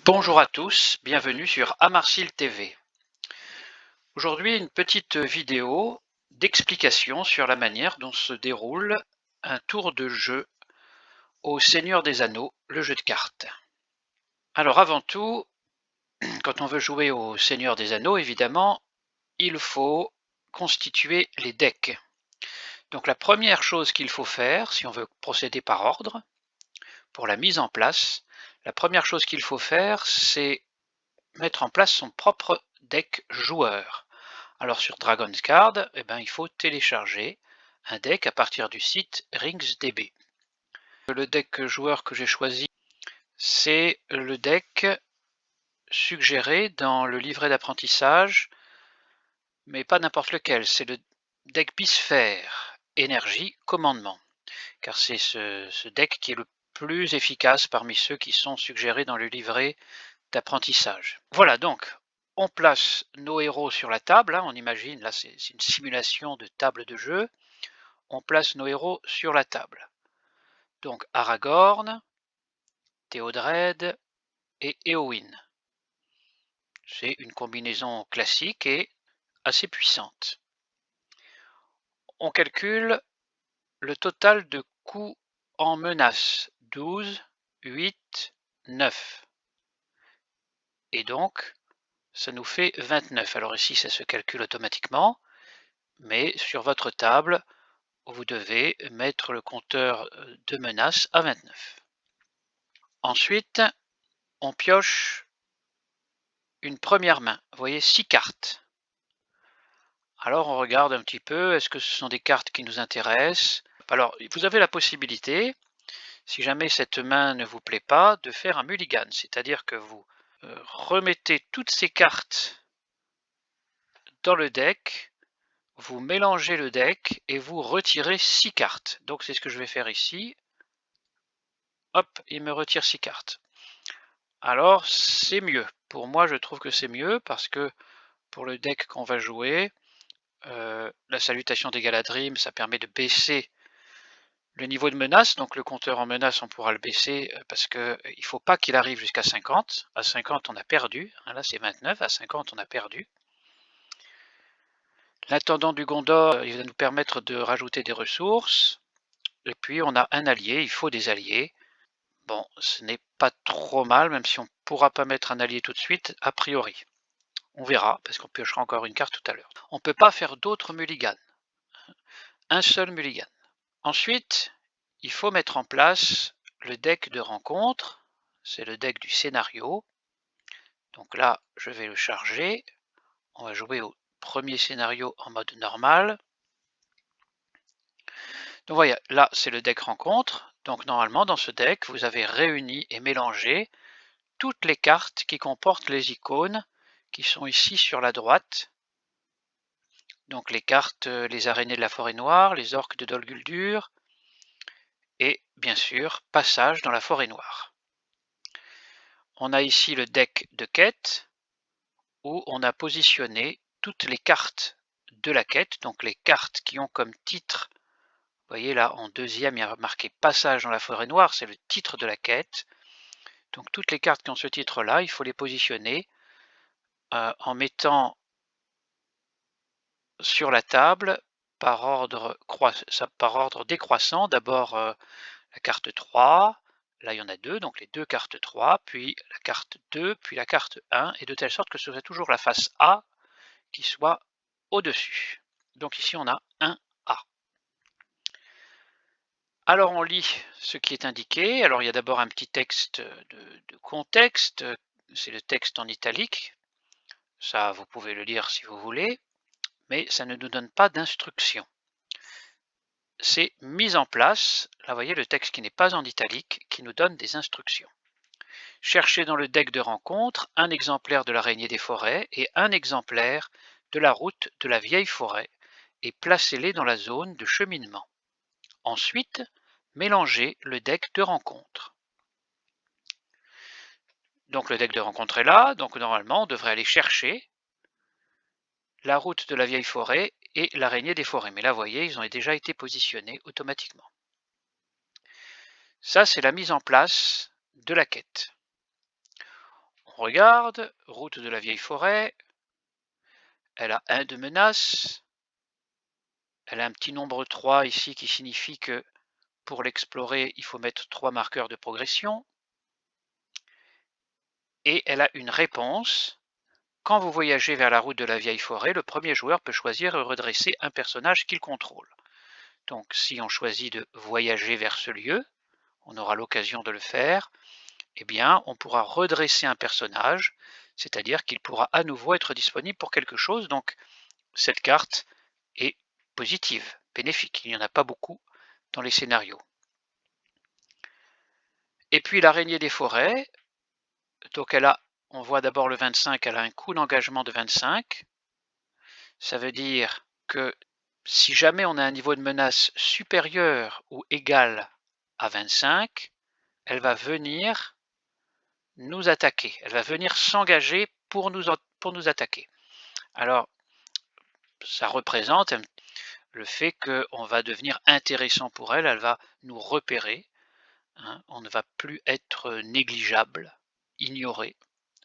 Bonjour à tous, bienvenue sur Amarsil TV. Aujourd'hui, une petite vidéo d'explication sur la manière dont se déroule un tour de jeu au Seigneur des Anneaux, le jeu de cartes. Alors avant tout, quand on veut jouer au Seigneur des Anneaux, évidemment, il faut constituer les decks. Donc la première chose qu'il faut faire, si on veut procéder par ordre, pour la mise en place, la première chose qu'il faut faire, c'est mettre en place son propre deck joueur. Alors sur Dragon's Card, il faut télécharger un deck à partir du site RingsDB. Le deck joueur que j'ai choisi, c'est le deck suggéré dans le livret d'apprentissage, mais pas n'importe lequel, c'est le deck Bisphère, énergie, commandement, car c'est ce deck qui est le plus efficace parmi ceux qui sont suggérés dans le livret d'apprentissage. Voilà, donc on place nos héros sur la table, on imagine, là c'est une simulation de table de jeu, on place nos héros sur la table. Donc Aragorn, Théodred et Éowyn. C'est une combinaison classique et assez puissante. On calcule le total de coups en menace, 12, 8, 9. Et donc, ça nous fait 29. Alors ici, ça se calcule automatiquement, mais sur votre table, vous devez mettre le compteur de menace à 29. Ensuite, on pioche une première main. Vous voyez 6 cartes. Alors on regarde un petit peu, est-ce que ce sont des cartes qui nous intéressent? Alors vous avez la possibilité, si jamais cette main ne vous plaît pas, de faire un mulligan, c'est-à-dire que vous remettez toutes ces cartes dans le deck, vous mélangez le deck et vous retirez 6 cartes. Donc c'est ce que je vais faire ici. Hop, il me retire 6 cartes. Alors c'est mieux. Pour moi, je trouve que c'est mieux parce que pour le deck qu'on va jouer, la salutation des Galadrim, ça permet de baisser le niveau de menace. Donc le compteur en menace, on pourra le baisser parce qu'il ne faut pas qu'il arrive jusqu'à 50. À 50, on a perdu. Là, c'est 29. À 50, on a perdu. L'intendant du Gondor, il va nous permettre de rajouter des ressources. Et puis, on a un allié. Il faut des alliés. Bon, ce n'est pas trop mal, même si on ne pourra pas mettre un allié tout de suite, a priori. On verra, parce qu'on piochera encore une carte tout à l'heure. On ne peut pas faire d'autres mulligans. Un seul mulligan. Ensuite, il faut mettre en place le deck de rencontre. C'est le deck du scénario. Donc là, je vais le charger. On va jouer au premier scénario en mode normal. Donc voyez, là, c'est le deck rencontre. Donc normalement, dans ce deck, vous avez réuni et mélangé toutes les cartes qui comportent les icônes qui sont ici sur la droite. Donc les cartes, les araignées de la forêt noire, les orques de Dol Guldur, et bien sûr, passage dans la forêt noire. On a ici le deck de quête, où on a positionné toutes les cartes de la quête, donc les cartes qui ont comme titre, vous voyez là en deuxième, il y a marqué passage dans la forêt noire, c'est le titre de la quête. Donc toutes les cartes qui ont ce titre-là, il faut les positionner en mettant sur la table par ordre décroissant. D'abord la carte 3, là il y en a deux, donc les deux cartes 3, puis la carte 2, puis la carte 1, et de telle sorte que ce soit toujours la face A qui soit au-dessus. Donc ici on a un A. Alors on lit ce qui est indiqué. Alors il y a d'abord un petit texte de contexte, c'est le texte en italique. Ça, vous pouvez le lire si vous voulez, mais ça ne nous donne pas d'instruction. C'est mise en place, là vous voyez le texte qui n'est pas en italique, qui nous donne des instructions. Cherchez dans le deck de rencontre un exemplaire de l'araignée des forêts et un exemplaire de la route de la vieille forêt et placez-les dans la zone de cheminement. Ensuite, mélangez le deck de rencontre. Donc le deck de rencontre est là, donc normalement on devrait aller chercher la route de la vieille forêt et l'araignée des forêts. Mais là, vous voyez, ils ont déjà été positionnés automatiquement. Ça, c'est la mise en place de la quête. On regarde, route de la vieille forêt, elle a 1 de menace, elle a un petit nombre 3 ici qui signifie que pour l'explorer, il faut mettre 3 marqueurs de progression. Et elle a une réponse. Quand vous voyagez vers la route de la vieille forêt, le premier joueur peut choisir et redresser un personnage qu'il contrôle. Donc si on choisit de voyager vers ce lieu, on aura l'occasion de le faire, eh bien on pourra redresser un personnage, c'est-à-dire qu'il pourra à nouveau être disponible pour quelque chose. Donc cette carte est positive, bénéfique. Il n'y en a pas beaucoup dans les scénarios. Et puis l'araignée des forêts, donc on voit d'abord le 25, elle a un coût d'engagement de 25. Ça veut dire que si jamais on a un niveau de menace supérieur ou égal à 25, elle va venir nous attaquer. Elle va venir s'engager pour nous attaquer. Alors, ça représente le fait qu'on va devenir intéressant pour elle. Elle va nous repérer. Hein, on ne va plus être négligeable, ignoré.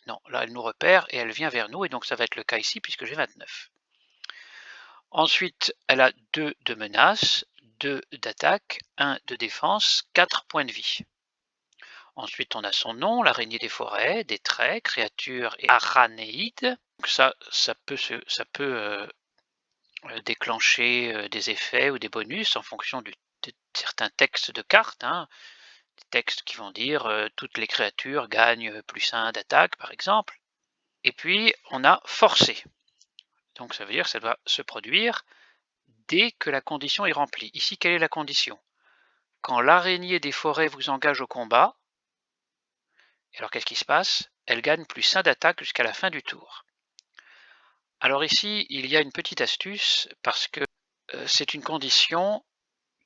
Non, là, elle nous repère et elle vient vers nous. Et donc, ça va être le cas ici puisque j'ai 29. Ensuite, elle a 2 de menace, 2 d'attaque, 1 de défense, 4 points de vie. Ensuite, on a son nom, l'araignée des forêts, des traits, créature et aranéide. Donc ça peut déclencher des effets ou des bonus en fonction de certains textes de cartes. Hein. Des textes qui vont dire toutes les créatures gagnent +1 d'attaque, par exemple. Et puis, on a forcé. Donc ça veut dire que ça doit se produire dès que la condition est remplie. Ici, quelle est la condition? Quand l'araignée des forêts vous engage au combat, alors qu'est-ce qui se passe? Elle gagne +1 d'attaque jusqu'à la fin du tour. Alors ici, il y a une petite astuce parce que c'est une condition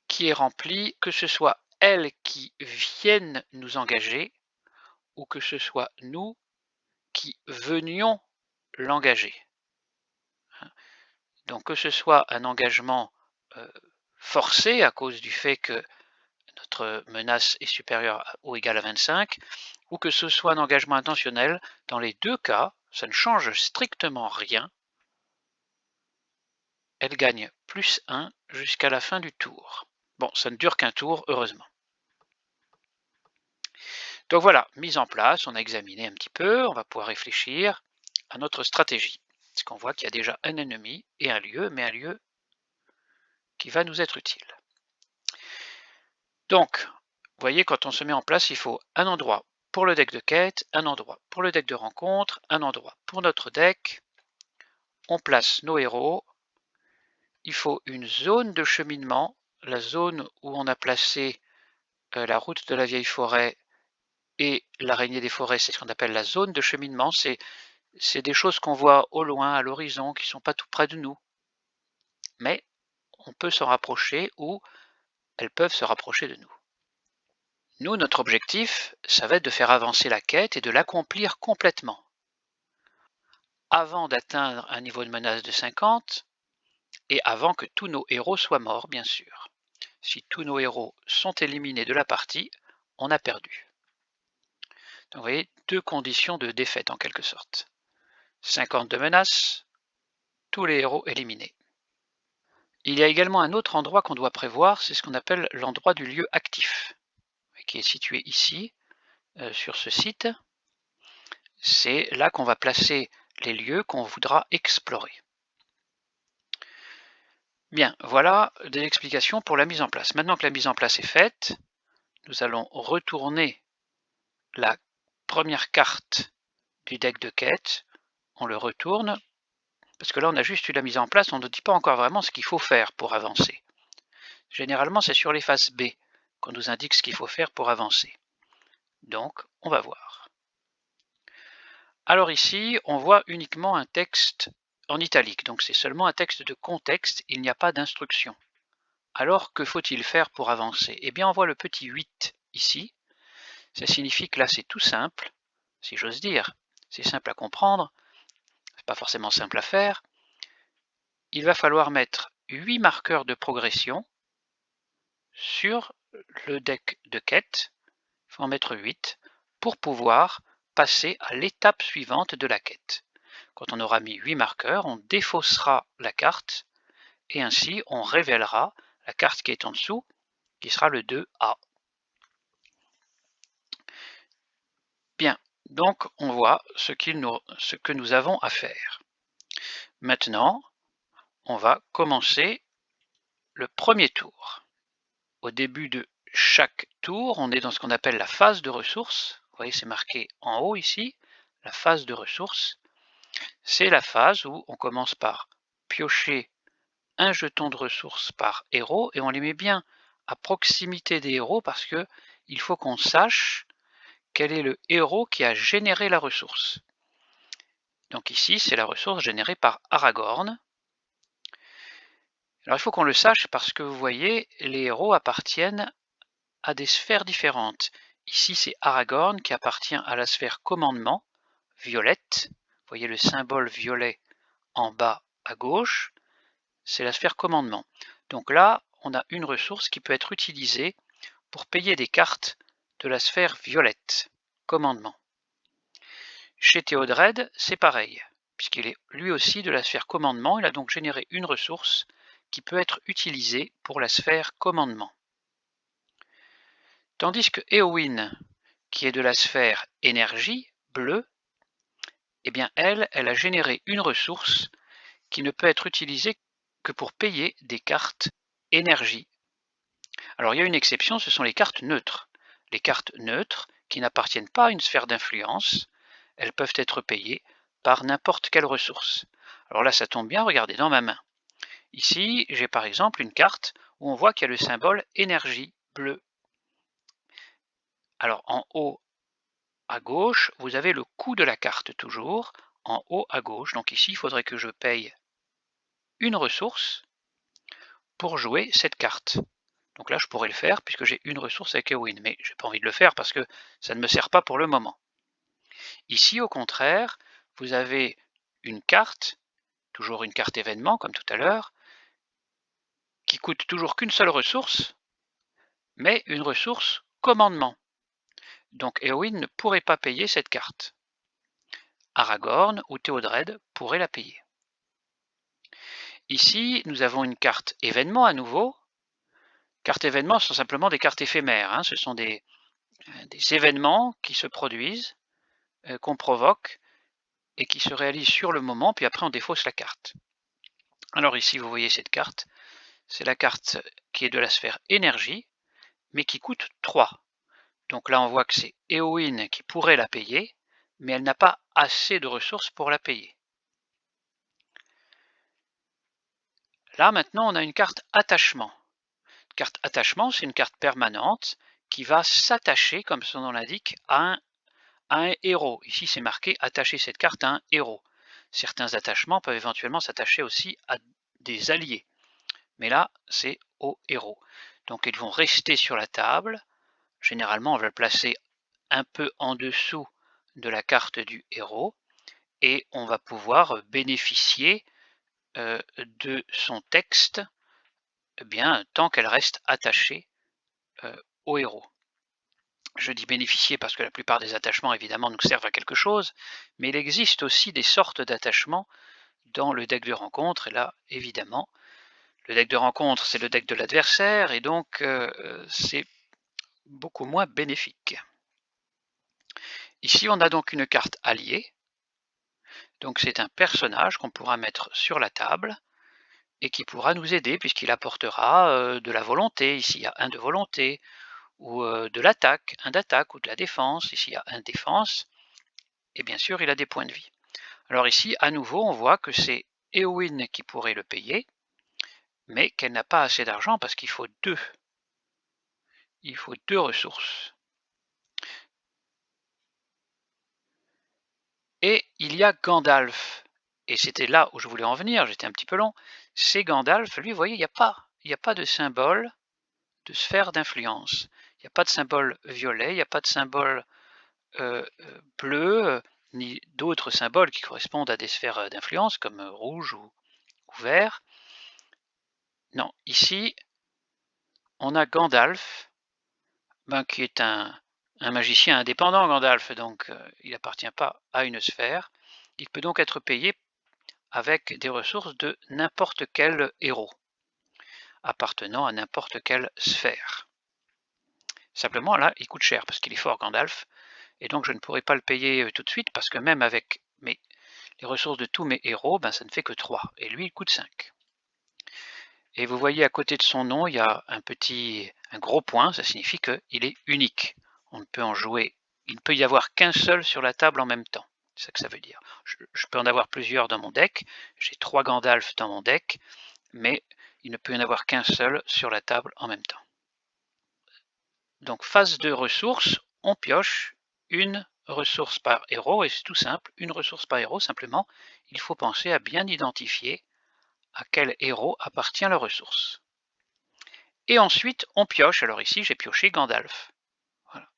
qui est remplie, que ce soit elle qui vienne nous engager ou que ce soit nous qui venions l'engager. Donc que ce soit un engagement forcé à cause du fait que notre menace est supérieure ou égale à 25, ou que ce soit un engagement intentionnel, dans les 2 cas, ça ne change strictement rien. Elle gagne +1 jusqu'à la fin du tour. Bon, ça ne dure qu'un tour, heureusement. Donc voilà, mise en place, on a examiné un petit peu, on va pouvoir réfléchir à notre stratégie. Parce qu'on voit qu'il y a déjà un ennemi et un lieu, mais un lieu qui va nous être utile. Donc, vous voyez, quand on se met en place, il faut un endroit pour le deck de quête, un endroit pour le deck de rencontre, un endroit pour notre deck. On place nos héros. Il faut une zone de cheminement, la zone où on a placé la route de la vieille forêt et l'araignée des forêts, c'est ce qu'on appelle la zone de cheminement. C'est des choses qu'on voit au loin, à l'horizon, qui ne sont pas tout près de nous. Mais on peut s'en rapprocher ou elles peuvent se rapprocher de nous. Nous, notre objectif, ça va être de faire avancer la quête et de l'accomplir complètement. Avant d'atteindre un niveau de menace de 50 et avant que tous nos héros soient morts, bien sûr. Si tous nos héros sont éliminés de la partie, on a perdu. Donc vous voyez, 2 conditions de défaite en quelque sorte. 50 de menace, tous les héros éliminés. Il y a également un autre endroit qu'on doit prévoir, c'est ce qu'on appelle l'endroit du lieu actif, qui est situé ici, sur ce site. C'est là qu'on va placer les lieux qu'on voudra explorer. Bien, voilà des explications pour la mise en place. Maintenant que la mise en place est faite, nous allons retourner la première carte du deck de quête. On le retourne, parce que là on a juste eu la mise en place, on ne dit pas encore vraiment ce qu'il faut faire pour avancer. Généralement c'est sur les faces B qu'on nous indique ce qu'il faut faire pour avancer. Donc on va voir. Alors ici on voit uniquement un texte en italique, donc c'est seulement un texte de contexte, il n'y a pas d'instruction. Alors que faut-il faire pour avancer? Eh bien on voit le petit 8 ici, ça signifie que là c'est tout simple, si j'ose dire, c'est simple à comprendre, c'est pas forcément simple à faire. Il va falloir mettre 8 marqueurs de progression sur le deck de quête, il faut en mettre 8 pour pouvoir passer à l'étape suivante de la quête. Quand on aura mis 8 marqueurs, on défaussera la carte et ainsi on révélera la carte qui est en dessous, qui sera le 2A. Bien, donc on voit ce que nous avons à faire. Maintenant, on va commencer le premier tour. Au début de chaque tour, on est dans ce qu'on appelle la phase de ressources. Vous voyez, c'est marqué en haut ici, la phase de ressources. C'est la phase où on commence par piocher un jeton de ressources par héros et on les met bien à proximité des héros parce que il faut qu'on sache quel est le héros qui a généré la ressource. Donc ici, c'est la ressource générée par Aragorn. Alors il faut qu'on le sache parce que vous voyez, les héros appartiennent à des sphères différentes. Ici, c'est Aragorn qui appartient à la sphère commandement, violette. Vous voyez le symbole violet en bas à gauche, c'est la sphère commandement. Donc là, on a une ressource qui peut être utilisée pour payer des cartes de la sphère violette, commandement. Chez Théodred, c'est pareil, puisqu'il est lui aussi de la sphère commandement, il a donc généré une ressource qui peut être utilisée pour la sphère commandement. Tandis que Éowyn, qui est de la sphère énergie, bleue, eh bien elle a généré une ressource qui ne peut être utilisée que pour payer des cartes énergie. Alors il y a une exception, ce sont les cartes neutres. Les cartes neutres, qui n'appartiennent pas à une sphère d'influence, elles peuvent être payées par n'importe quelle ressource. Alors là, ça tombe bien, regardez dans ma main. Ici, j'ai par exemple une carte où on voit qu'il y a le symbole énergie bleu. Alors en haut à gauche, vous avez le coût de la carte toujours, en haut à gauche. Donc ici, il faudrait que je paye une ressource pour jouer cette carte. Donc là, je pourrais le faire puisque j'ai une ressource avec Éowyn, mais je n'ai pas envie de le faire parce que ça ne me sert pas pour le moment. Ici, au contraire, vous avez une carte, toujours une carte événement comme tout à l'heure, qui coûte toujours qu'une seule ressource, mais une ressource commandement. Donc Éowyn ne pourrait pas payer cette carte. Aragorn ou Théodred pourraient la payer. Ici, nous avons une carte événement à nouveau. Cartes événements sont simplement des cartes éphémères, hein. Ce sont des événements qui se produisent, qu'on provoque et qui se réalisent sur le moment, puis après on défausse la carte. Alors ici, vous voyez cette carte, c'est la carte qui est de la sphère énergie, mais qui coûte 3. Donc là, on voit que c'est Éowyn qui pourrait la payer, mais elle n'a pas assez de ressources pour la payer. Là, maintenant, on a une carte attachement. Carte attachement, c'est une carte permanente qui va s'attacher, comme son nom l'indique, à un héros. Ici, c'est marqué attacher cette carte à un héros. Certains attachements peuvent éventuellement s'attacher aussi à des alliés. Mais là, c'est au héros. Donc, ils vont rester sur la table. Généralement, on va le placer un peu en dessous de la carte du héros et on va pouvoir bénéficier de son texte bien, tant qu'elle reste attachée au héros. Je dis bénéficier parce que la plupart des attachements évidemment nous servent à quelque chose, mais il existe aussi des sortes d'attachements dans le deck de rencontre, et là évidemment le deck de rencontre c'est le deck de l'adversaire et donc c'est beaucoup moins bénéfique. Ici on a donc une carte alliée, donc c'est un personnage qu'on pourra mettre sur la table et qui pourra nous aider puisqu'il apportera de la volonté, ici il y a un de volonté, ou de l'attaque, un d'attaque, ou de la défense, ici il y a un défense, et bien sûr il a des points de vie. Alors ici, à nouveau, on voit que c'est Éowyn qui pourrait le payer, mais qu'elle n'a pas assez d'argent parce qu'il faut deux. Il faut deux ressources. Et il y a Gandalf, et c'était là où je voulais en venir, j'étais un petit peu long, c'est Gandalf, lui, vous voyez, il n'y a pas de symbole de sphère d'influence. Il n'y a pas de symbole violet, il n'y a pas de symbole bleu, ni d'autres symboles qui correspondent à des sphères d'influence, comme rouge ou vert. Non, ici, on a Gandalf, qui est un un magicien indépendant, Gandalf, donc il n'appartient pas à une sphère. Il peut donc être payé avec des ressources de n'importe quel héros, appartenant à n'importe quelle sphère. Simplement, là, il coûte cher, parce qu'il est fort, Gandalf, et donc je ne pourrai pas le payer tout de suite, parce que même avec les ressources de tous mes héros, ben, ça ne fait que 3, et lui, il coûte 5. Et vous voyez à côté de son nom, il y a un gros point, ça signifie qu'il est unique. On ne peut en jouer, il ne peut y avoir qu'un seul sur la table en même temps. C'est ça que ça veut dire. Je peux en avoir plusieurs dans mon deck, j'ai 3 Gandalf dans mon deck, mais il ne peut y en avoir qu'un seul sur la table en même temps. Donc phase de ressources, on pioche une ressource par héros, et c'est tout simple, une ressource par héros, simplement, il faut penser à bien identifier à quel héros appartient la ressource. Et ensuite, on pioche. Alors ici, j'ai pioché Gandalf. Voilà.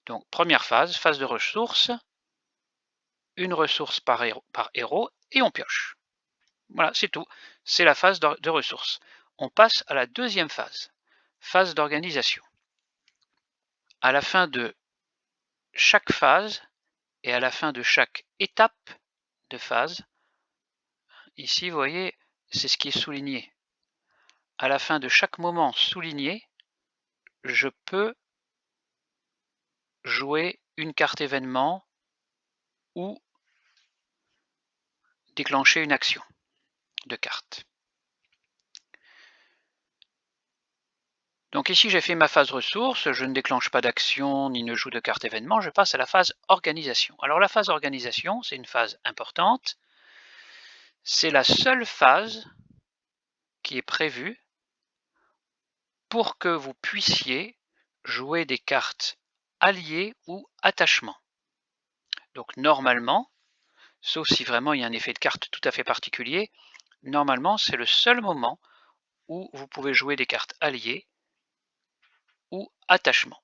Donc, première phase, phase de ressources, une ressource par héros, et on pioche. Voilà, c'est tout. C'est la phase de ressources. On passe à la deuxième phase, phase d'organisation. À la fin de chaque phase et à la fin de chaque étape de phase, ici, vous voyez, c'est ce qui est souligné. À la fin de chaque moment souligné, je peux jouer une carte événement ou déclencher une action de carte. Donc ici j'ai fait ma phase ressources, je ne déclenche pas d'action ni ne joue de carte événement, je passe à la phase organisation. Alors la phase organisation, c'est une phase importante, c'est la seule phase qui est prévue pour que vous puissiez jouer des cartes alliées ou attachement. Donc normalement, sauf si vraiment il y a un effet de carte tout à fait particulier, normalement c'est le seul moment où vous pouvez jouer des cartes alliées ou attachement.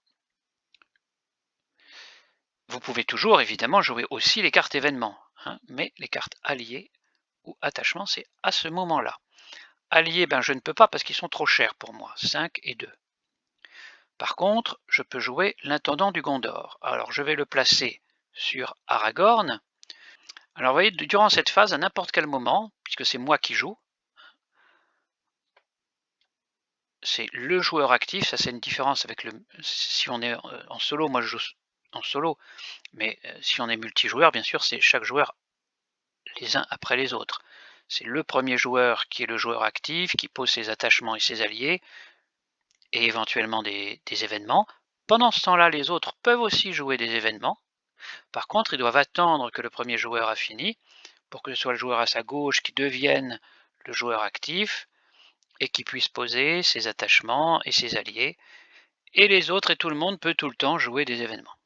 Vous pouvez toujours évidemment jouer aussi les cartes événements, hein, mais les cartes alliées ou attachement, c'est à ce moment-là. Alliés, ben, je ne peux pas parce qu'ils sont trop chers pour moi, 5 et 2. Par contre, je peux jouer l'intendant du Gondor. Alors je vais le placer sur Aragorn. Alors vous voyez, durant cette phase, à n'importe quel moment, puisque c'est moi qui joue, c'est le joueur actif, ça c'est une différence avec si on est en solo, moi je joue en solo, mais si on est multijoueur, bien sûr, c'est chaque joueur les uns après les autres. C'est le premier joueur qui est le joueur actif, qui pose ses attachements et ses alliés, et éventuellement des événements. Pendant ce temps-là, les autres peuvent aussi jouer des événements. Par contre, ils doivent attendre que le premier joueur a fini, pour que ce soit le joueur à sa gauche qui devienne le joueur actif, et qui puisse poser ses attachements et ses alliés. Et les autres et tout le monde peut tout le temps jouer des événements,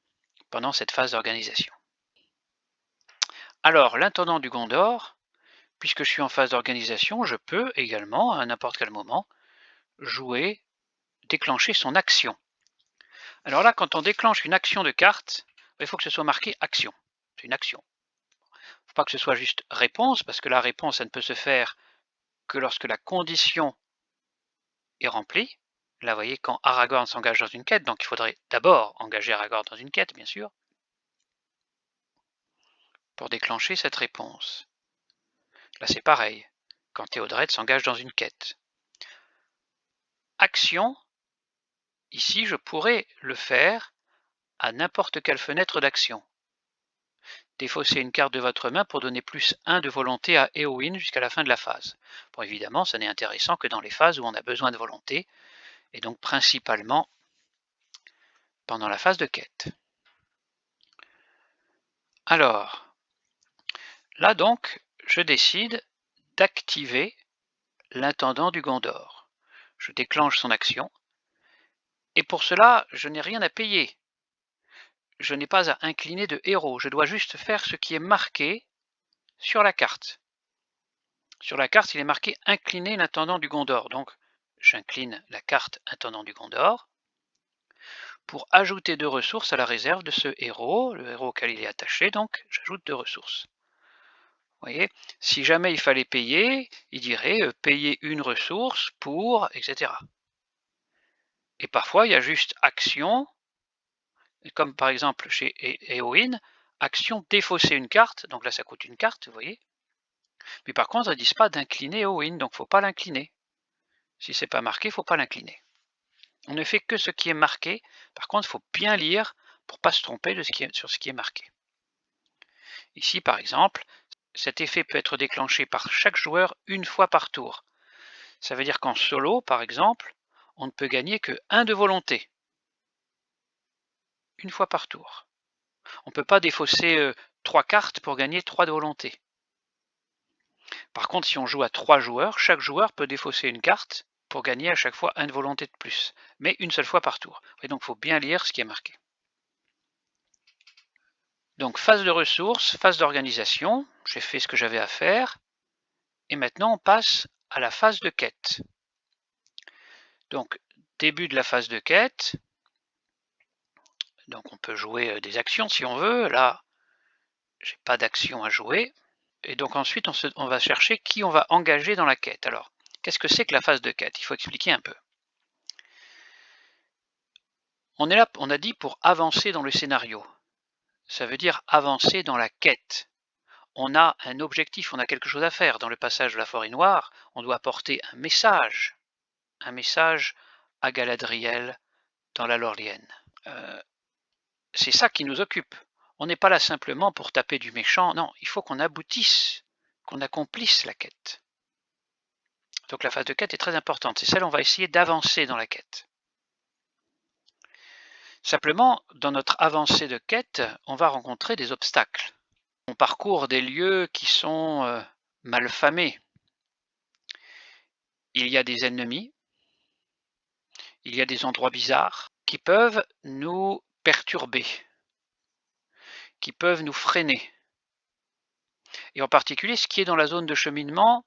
pendant cette phase d'organisation. Alors, l'intendant du Gondor, puisque je suis en phase d'organisation, je peux également, à n'importe quel moment, jouer, déclencher son action. Alors là, quand on déclenche une action de carte, il faut que ce soit marqué action. C'est une action. Il ne faut pas que ce soit juste réponse, parce que la réponse, ça ne peut se faire que lorsque la condition est remplie. Là, vous voyez, quand Aragorn s'engage dans une quête, donc il faudrait d'abord engager Aragorn dans une quête, bien sûr, pour déclencher cette réponse. Là, c'est pareil, quand Théodred s'engage dans une quête. Action, ici, je pourrais le faire à n'importe quelle fenêtre d'action. Défaussez une carte de votre main pour donner plus 1 de volonté à Éowyn jusqu'à la fin de la phase. Bon, évidemment, ça n'est intéressant que dans les phases où on a besoin de volonté, et donc principalement pendant la phase de quête. Alors, là donc, je décide d'activer l'intendant du Gondor. Je déclenche son action, et pour cela, je n'ai rien à payer. Je n'ai pas à incliner de héros, je dois juste faire ce qui est marqué sur la carte. Sur la carte, il est marqué « Incliner l'intendant du Gondor ». Donc, j'incline la carte intendant du Gondor pour ajouter 2 ressources à la réserve de ce héros, le héros auquel il est attaché, donc j'ajoute 2 ressources. Vous voyez, si jamais il fallait payer, il dirait payer une ressource pour, etc. Et parfois, il y a juste action comme par exemple chez Eowyn, action défausser une carte, donc là ça coûte une carte, vous voyez. Mais par contre, ils ne disent pas d'incliner Eowyn, donc il ne faut pas l'incliner. Si c'est pas marqué, il ne faut pas l'incliner. On ne fait que ce qui est marqué, par contre il faut bien lire pour ne pas se tromper sur ce qui est marqué. Ici par exemple, cet effet peut être déclenché par chaque joueur une fois par tour. Ça veut dire qu'en solo, par exemple, on ne peut gagner que 1 de volonté. Une fois par tour. On ne peut pas défausser 3 cartes pour gagner 3 de volonté. Par contre, si on joue à 3 joueurs, chaque joueur peut défausser une carte pour gagner à chaque fois 1 de volonté de plus, mais une seule fois par tour. Et donc il faut bien lire ce qui est marqué. Donc phase de ressources, phase d'organisation, j'ai fait ce que j'avais à faire, et maintenant on passe à la phase de quête. Donc début de la phase de quête, donc on peut jouer des actions si on veut, là j'ai pas d'action à jouer, et donc ensuite on va chercher qui on va engager dans la quête. Alors, qu'est-ce que c'est que la phase de quête? Il faut expliquer un peu. On est là, on a dit pour avancer dans le scénario. Ça veut dire avancer dans la quête. On a un objectif, on a quelque chose à faire. Dans le passage de la forêt noire, on doit apporter un message à Galadriel dans la Lorlienne. C'est ça qui nous occupe. On n'est pas là simplement pour taper du méchant, non, il faut qu'on aboutisse, qu'on accomplisse la quête. Donc la phase de quête est très importante, c'est celle où on va essayer d'avancer dans la quête. Simplement, dans notre avancée de quête, on va rencontrer des obstacles. On parcourt des lieux qui sont malfamés. Il y a des ennemis, il y a des endroits bizarres qui peuvent nous perturber, qui peuvent nous freiner. Et en particulier, ce qui est dans la zone de cheminement,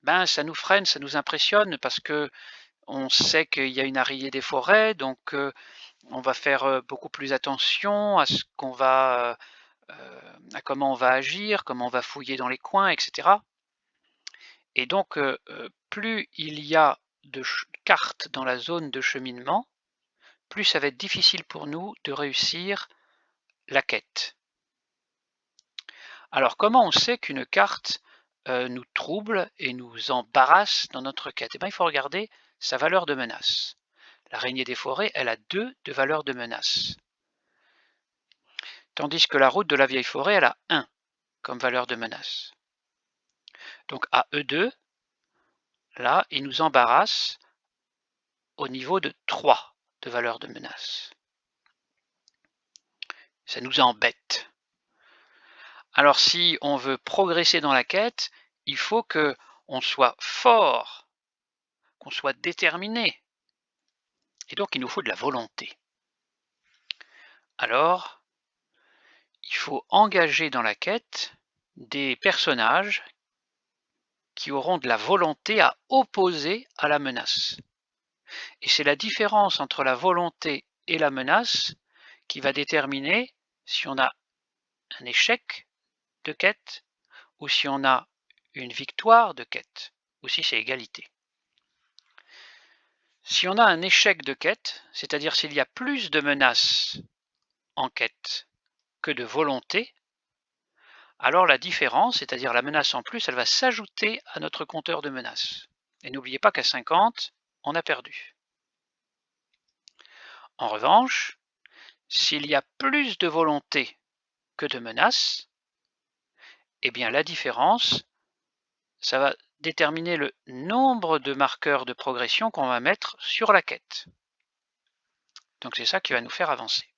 ben, ça nous freine, ça nous impressionne parce que on sait qu'il y a une araignée des forêts, donc on va faire beaucoup plus attention à ce qu'on va, à comment on va agir, comment on va fouiller dans les coins, etc. Et donc, plus il y a de cartes dans la zone de cheminement, plus ça va être difficile pour nous de réussir la quête. Alors, comment on sait qu'une carte nous trouble et nous embarrasse dans notre quête? Eh bien, il faut regarder sa valeur de menace. L'araignée des forêts, elle a 2 de valeur de menace. Tandis que la route de la vieille forêt, elle a 1 comme valeur de menace. Donc à E2, là, il nous embarrasse au niveau de 3 de valeur de menace. Ça nous embête. Alors si on veut progresser dans la quête, il faut qu'on soit fort, qu'on soit déterminé. Et donc il nous faut de la volonté. Alors, il faut engager dans la quête des personnages qui auront de la volonté à opposer à la menace. Et c'est la différence entre la volonté et la menace qui va déterminer si on a un échec de quête ou si on a une victoire de quête, ou si c'est égalité. Si on a un échec de quête, c'est-à-dire s'il y a plus de menaces en quête que de volonté, alors la différence, c'est-à-dire la menace en plus, elle va s'ajouter à notre compteur de menaces. Et n'oubliez pas qu'à 50, on a perdu. En revanche, s'il y a plus de volonté que de menaces, eh bien la différence, ça va déterminer le nombre de marqueurs de progression qu'on va mettre sur la quête. Donc c'est ça qui va nous faire avancer.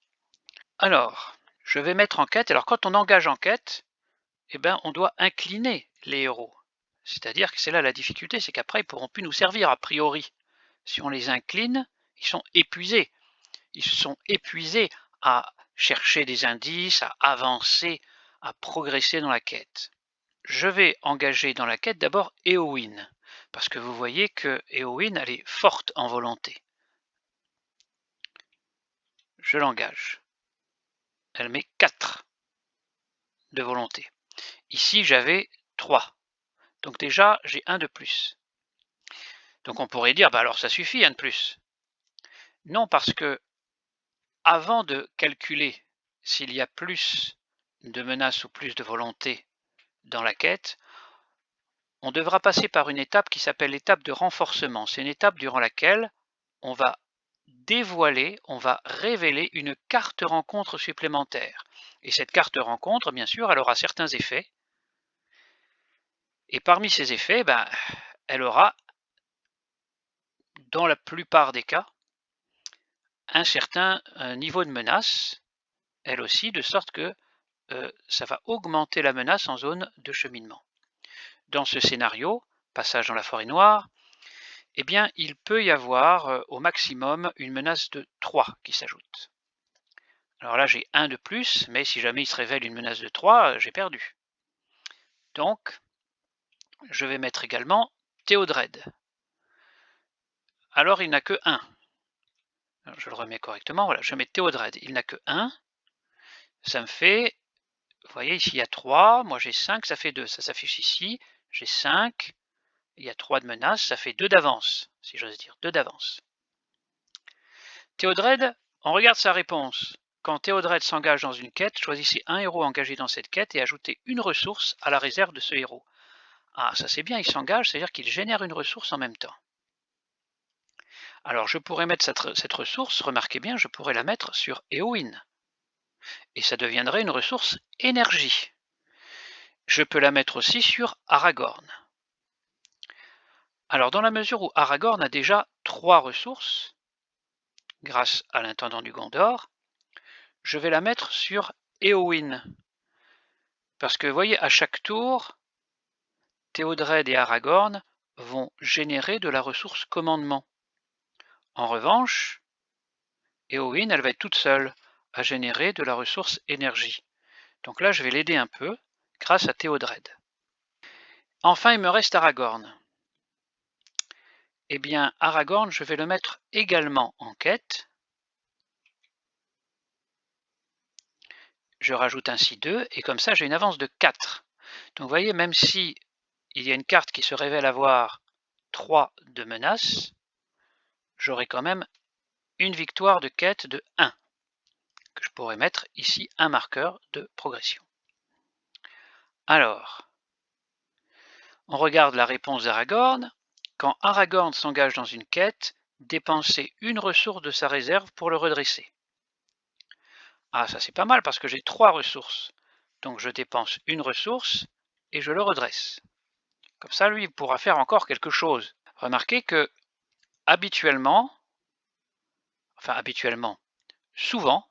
Alors, je vais mettre en quête. Alors quand on engage en quête, eh bien, on doit incliner les héros. C'est-à-dire que c'est là la difficulté, c'est qu'après, ils ne pourront plus nous servir a priori. Si on les incline, ils sont épuisés. Ils sont épuisés à chercher des indices, à avancer, à progresser dans la quête. Je vais engager dans la quête d'abord Eowyn, parce que vous voyez que Eowyn, elle est forte en volonté. Je l'engage. Elle met 4 de volonté. Ici, j'avais 3. Donc déjà, j'ai 1 de plus. Donc on pourrait dire, bah alors ça suffit, 1 de plus. Non, parce que avant de calculer s'il y a plus de menaces ou plus de volonté dans la quête, on devra passer par une étape qui s'appelle l'étape de renforcement. C'est une étape durant laquelle on va dévoiler, on va révéler une carte rencontre supplémentaire. Et cette carte rencontre, bien sûr, elle aura certains effets. Et parmi ces effets, elle aura, dans la plupart des cas, un certain niveau de menace, elle aussi, de sorte que ça va augmenter la menace en zone de cheminement. Dans ce scénario, passage dans la forêt noire, eh bien, il peut y avoir au maximum une menace de 3 qui s'ajoute. Alors là, j'ai 1 de plus, mais si jamais il se révèle une menace de 3, j'ai perdu. Donc, je vais mettre également Théodred. Alors, il n'a que 1. Alors, je le remets correctement, voilà, je mets Théodred, il n'a que 1. Ça me fait, vous voyez, ici il y a 3, moi j'ai 5, ça fait 2. Ça s'affiche ici, j'ai 5, il y a 3 de menace, ça fait 2 d'avance, si j'ose dire, 2 d'avance. Théodred, on regarde sa réponse. Quand Théodred s'engage dans une quête, choisissez un héros engagé dans cette quête et ajoutez une ressource à la réserve de ce héros. Ah, ça c'est bien, il s'engage, c'est-à-dire qu'il génère une ressource en même temps. Alors je pourrais mettre cette ressource, remarquez bien, je pourrais la mettre sur Éowyn. Et ça deviendrait une ressource énergie. Je peux la mettre aussi sur Aragorn. Alors dans la mesure où Aragorn a déjà 3 ressources, grâce à l'intendant du Gondor, je vais la mettre sur Éowyn. Parce que vous voyez, à chaque tour, Théodred et Aragorn vont générer de la ressource commandement. En revanche, Éowyn, elle va être toute seule à générer de la ressource énergie. Donc là, je vais l'aider un peu grâce à Théodred. Enfin, il me reste Aragorn. Eh bien, Aragorn, je vais le mettre également en quête. Je rajoute ainsi 2, et comme ça, j'ai une avance de 4. Donc vous voyez, même si il y a une carte qui se révèle avoir 3 de menaces, j'aurai quand même une victoire de quête de 1, que je pourrais mettre ici un marqueur de progression. Alors, on regarde la réponse d'Aragorn. Quand Aragorn s'engage dans une quête, dépensez une ressource de sa réserve pour le redresser. Ah, ça c'est pas mal parce que j'ai 3 ressources. Donc je dépense une ressource et je le redresse. Comme ça, lui, il pourra faire encore quelque chose. Remarquez que habituellement, souvent,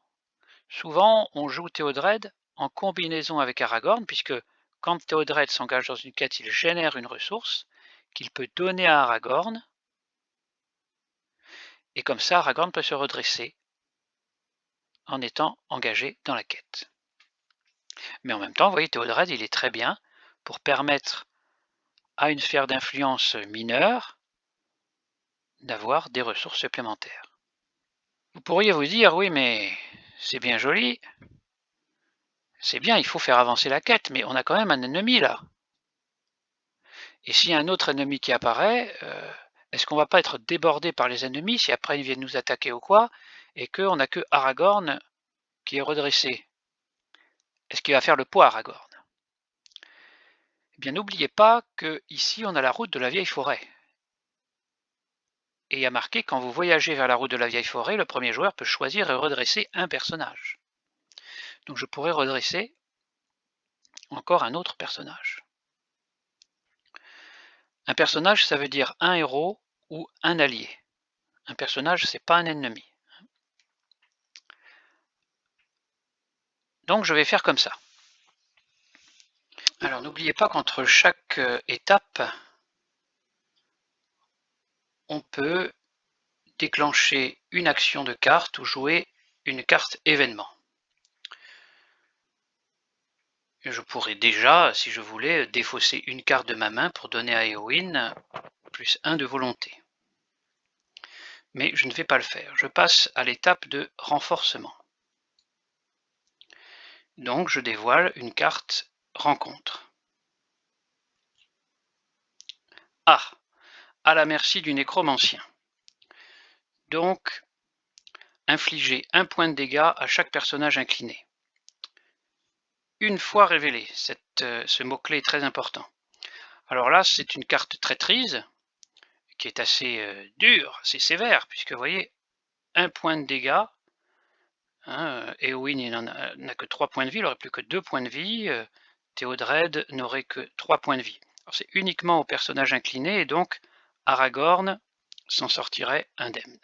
on joue Théodred en combinaison avec Aragorn, puisque quand Théodred s'engage dans une quête, il génère une ressource qu'il peut donner à Aragorn, et comme ça, Aragorn peut se redresser en étant engagé dans la quête. Mais en même temps, vous voyez, Théodred, il est très bien pour permettre à une sphère d'influence mineure d'avoir des ressources supplémentaires. Vous pourriez vous dire, oui, mais c'est bien joli, c'est bien, il faut faire avancer la quête, mais on a quand même un ennemi là. Et s'il y a un autre ennemi qui apparaît, est-ce qu'on va pas être débordé par les ennemis si après ils viennent nous attaquer ou quoi, et qu'on n'a que Aragorn qui est redressé? Est-ce qu'il va faire le poids Aragorn? Eh bien, n'oubliez pas que ici on a la route de la vieille forêt. Et il y a marqué, quand vous voyagez vers la route de la vieille forêt, le premier joueur peut choisir et redresser un personnage. Donc je pourrais redresser encore un autre personnage. Un personnage, ça veut dire un héros ou un allié. Un personnage, c'est pas un ennemi. Donc je vais faire comme ça. Alors n'oubliez pas qu'entre chaque étape, on peut déclencher une action de carte ou jouer une carte événement. Je pourrais déjà, si je voulais, défausser une carte de ma main pour donner à Éowyn plus 1 de volonté. Mais je ne vais pas le faire. Je passe à l'étape de renforcement. Donc je dévoile une carte rencontre. Ah, à la merci du nécromancien. Donc, infliger 1 point de dégâts à chaque personnage incliné. Une fois révélé, ce mot-clé est très important. Alors là, c'est une carte traîtrise qui est assez dure, assez sévère, puisque vous voyez, 1 point de dégâts. Éowyn n'a que 3 points de vie, il n'aurait plus que 2 points de vie. Théodred n'aurait que 3 points de vie. C'est uniquement au personnage incliné, et donc Aragorn s'en sortirait indemne.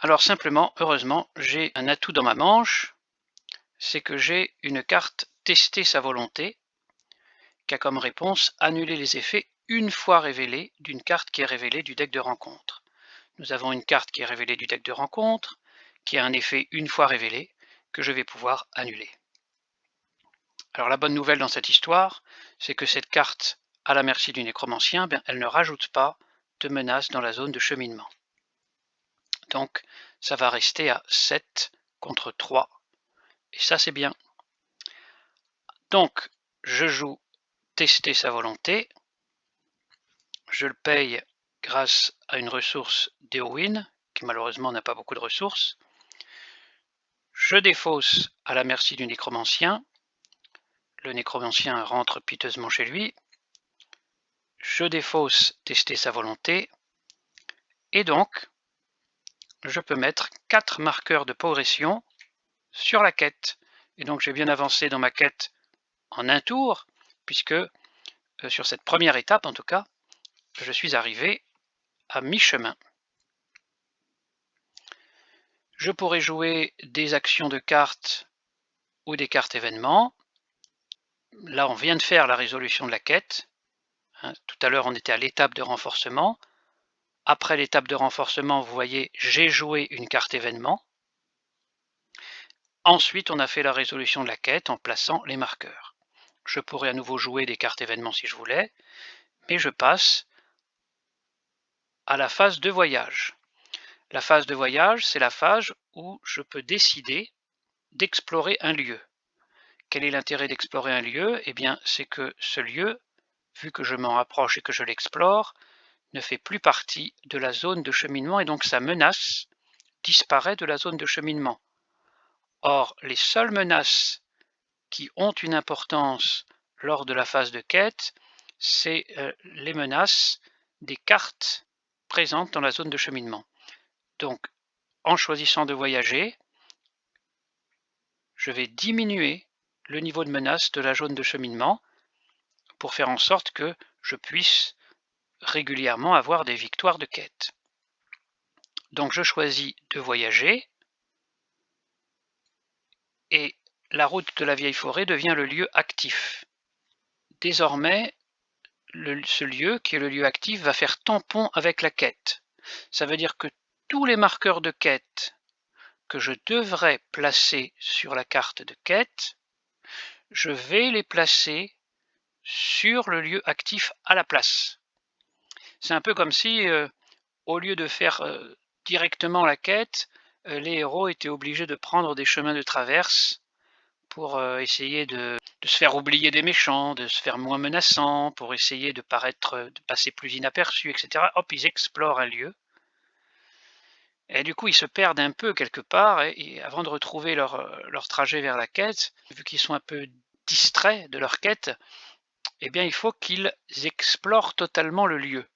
Alors simplement, heureusement, j'ai un atout dans ma manche, c'est que j'ai une carte tester sa volonté, qui a comme réponse annuler les effets une fois révélés d'une carte qui est révélée du deck de rencontre. Nous avons une carte qui est révélée du deck de rencontre, qui a un effet une fois révélé, que je vais pouvoir annuler. Alors la bonne nouvelle dans cette histoire, c'est que cette carte, à la merci du nécromancien, elle ne rajoute pas de menace dans la zone de cheminement. Donc ça va rester à 7 contre 3, et ça c'est bien. Donc je joue tester sa volonté, je le paye grâce à une ressource d'Éowyn, qui malheureusement n'a pas beaucoup de ressources. Je défausse à la merci du nécromancien, le nécromancien rentre piteusement chez lui, je défausse tester sa volonté, et donc je peux mettre 4 marqueurs de progression sur la quête. Et donc j'ai bien avancé dans ma quête en un tour, puisque sur cette première étape en tout cas, je suis arrivé à mi-chemin. Je pourrais jouer des actions de cartes ou des cartes événements. Là on vient de faire la résolution de la quête. Tout à l'heure on était à l'étape de renforcement. Après l'étape de renforcement, vous voyez, j'ai joué une carte événement. Ensuite, on a fait la résolution de la quête en plaçant les marqueurs. Je pourrais à nouveau jouer des cartes événements si je voulais, mais je passe à la phase de voyage. La phase de voyage, c'est la phase où je peux décider d'explorer un lieu. Quel est l'intérêt d'explorer un lieu? Eh bien, c'est que ce lieu, vu que je m'en rapproche et que je l'explore, ne fait plus partie de la zone de cheminement et donc sa menace disparaît de la zone de cheminement. Or, les seules menaces qui ont une importance lors de la phase de quête, c'est les menaces des cartes présentes dans la zone de cheminement. Donc, en choisissant de voyager, je vais diminuer le niveau de menace de la zone de cheminement pour faire en sorte que je puisse régulièrement avoir des victoires de quête. Donc je choisis de voyager et la route de la vieille forêt devient le lieu actif. Désormais, ce lieu, qui est le lieu actif, va faire tampon avec la quête. Ça veut dire que tous les marqueurs de quête que je devrais placer sur la carte de quête, je vais les placer sur le lieu actif à la place. C'est un peu comme si, au lieu de faire directement la quête, les héros étaient obligés de prendre des chemins de traverse pour essayer de se faire oublier des méchants, de se faire moins menaçants, pour essayer de passer plus inaperçus, etc. Hop, ils explorent un lieu. Et du coup, ils se perdent un peu quelque part, et avant de retrouver leur trajet vers la quête, vu qu'ils sont un peu distraits de leur quête, eh bien, il faut qu'ils explorent totalement le lieu.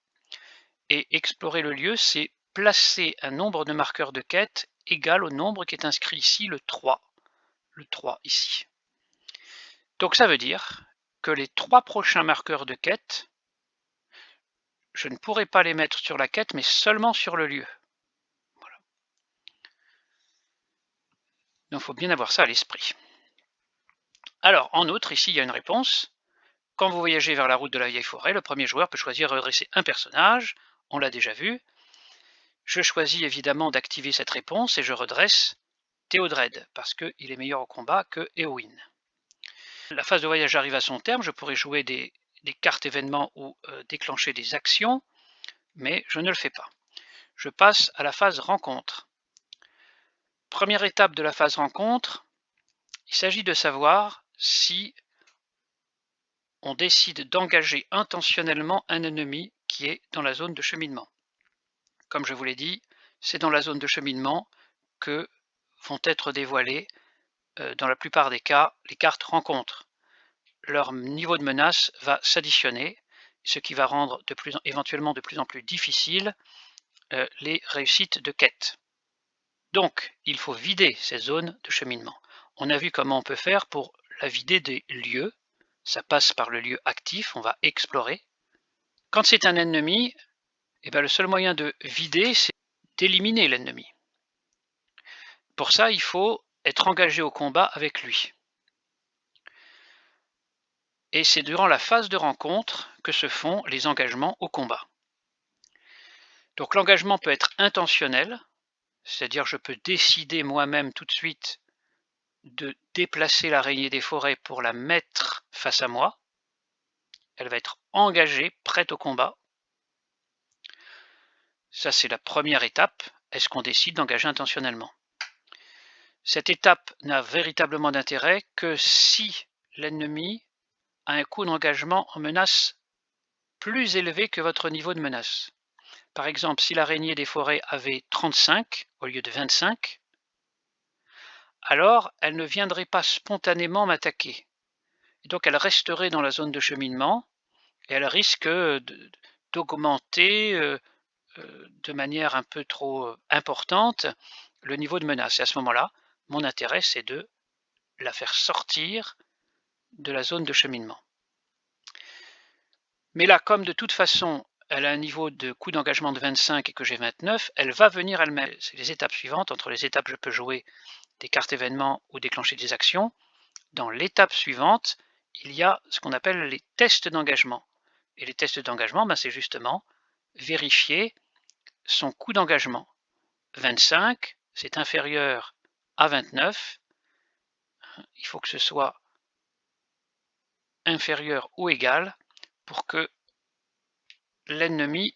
Et explorer le lieu, c'est placer un nombre de marqueurs de quête égal au nombre qui est inscrit ici, le 3. Le 3 ici. Donc ça veut dire que les 3 prochains marqueurs de quête, je ne pourrai pas les mettre sur la quête, mais seulement sur le lieu. Voilà. Donc il faut bien avoir ça à l'esprit. Alors, en outre, ici, il y a une réponse. Quand vous voyagez vers la route de la vieille forêt, le premier joueur peut choisir de redresser un personnage. On l'a déjà vu. Je choisis évidemment d'activer cette réponse et je redresse Théodred, parce qu'il est meilleur au combat que Éowyn. La phase de voyage arrive à son terme, je pourrais jouer des cartes événements ou déclencher des actions, mais je ne le fais pas. Je passe à la phase rencontre. Première étape de la phase rencontre, il s'agit de savoir si on décide d'engager intentionnellement un ennemi qui est dans la zone de cheminement. Comme je vous l'ai dit, c'est dans la zone de cheminement que vont être dévoilées, dans la plupart des cas, les cartes rencontres. Leur niveau de menace va s'additionner, ce qui va rendre éventuellement de plus en plus difficile les réussites de quête. Donc, il faut vider ces zones de cheminement. On a vu comment on peut faire pour la vider des lieux. Ça passe par le lieu actif, on va explorer. Quand c'est un ennemi, eh bien, le seul moyen de vider, c'est d'éliminer l'ennemi. Pour ça, il faut être engagé au combat avec lui. Et c'est durant la phase de rencontre que se font les engagements au combat. Donc l'engagement peut être intentionnel, c'est-à-dire je peux décider moi-même tout de suite de déplacer l'araignée des forêts pour la mettre face à moi. Elle va être engagée, prête au combat. Ça, c'est la première étape. Est-ce qu'on décide d'engager intentionnellement? Cette étape n'a véritablement d'intérêt que si l'ennemi a un coût d'engagement en menace plus élevé que votre niveau de menace. Par exemple, si l'araignée des forêts avait 35 au lieu de 25, alors elle ne viendrait pas spontanément m'attaquer. Donc elle resterait dans la zone de cheminement et elle risque d'augmenter de manière un peu trop importante le niveau de menace. Et à ce moment-là, mon intérêt, c'est de la faire sortir de la zone de cheminement. Mais là, comme de toute façon, elle a un niveau de coût d'engagement de 25 et que j'ai 29, elle va venir elle-même. C'est les étapes suivantes. Entre les étapes, je peux jouer des cartes événements ou déclencher des actions. Dans l'étape suivante, il y a ce qu'on appelle les tests d'engagement. Et les tests d'engagement, ben, c'est justement vérifier son coût d'engagement. 25, c'est inférieur à 29. Il faut que ce soit inférieur ou égal pour que l'ennemi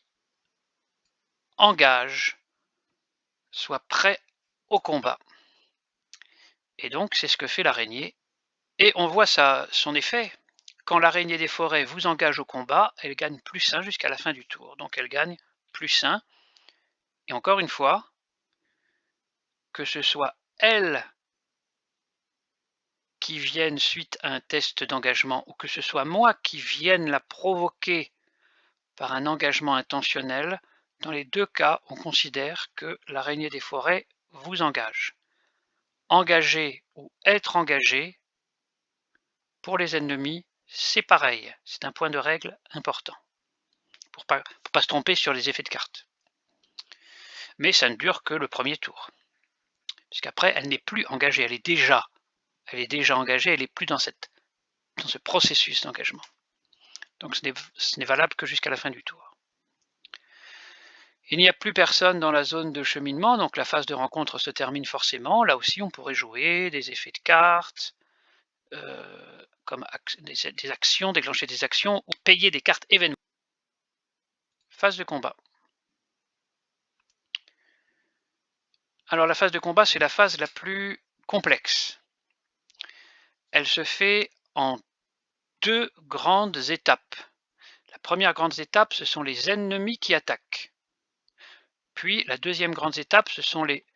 engage, soit prêt au combat. Et donc, c'est ce que fait l'araignée. Et on voit son effet. Quand l'araignée des forêts vous engage au combat, elle gagne +1 jusqu'à la fin du tour. Donc elle gagne +1. Et encore une fois, que ce soit elle qui vienne suite à un test d'engagement ou que ce soit moi qui vienne la provoquer par un engagement intentionnel, dans les deux cas, on considère que l'araignée des forêts vous engage. Engager ou être engagé, pour les ennemis, c'est pareil. C'est un point de règle important. Pour pas se tromper sur les effets de carte. Mais ça ne dure que le premier tour. Puisqu'après, elle n'est plus engagée, elle est déjà engagée, elle n'est plus dans ce processus d'engagement. Donc ce n'est valable que jusqu'à la fin du tour. Il n'y a plus personne dans la zone de cheminement, donc la phase de rencontre se termine forcément. Là aussi, on pourrait jouer des effets de cartes, comme des actions, déclencher des actions ou payer des cartes événements. Phase de combat. Alors la phase de combat, c'est la phase la plus complexe. Elle se fait en deux grandes étapes. La première grande étape, ce sont les ennemis qui attaquent. Puis la deuxième grande étape, ce sont les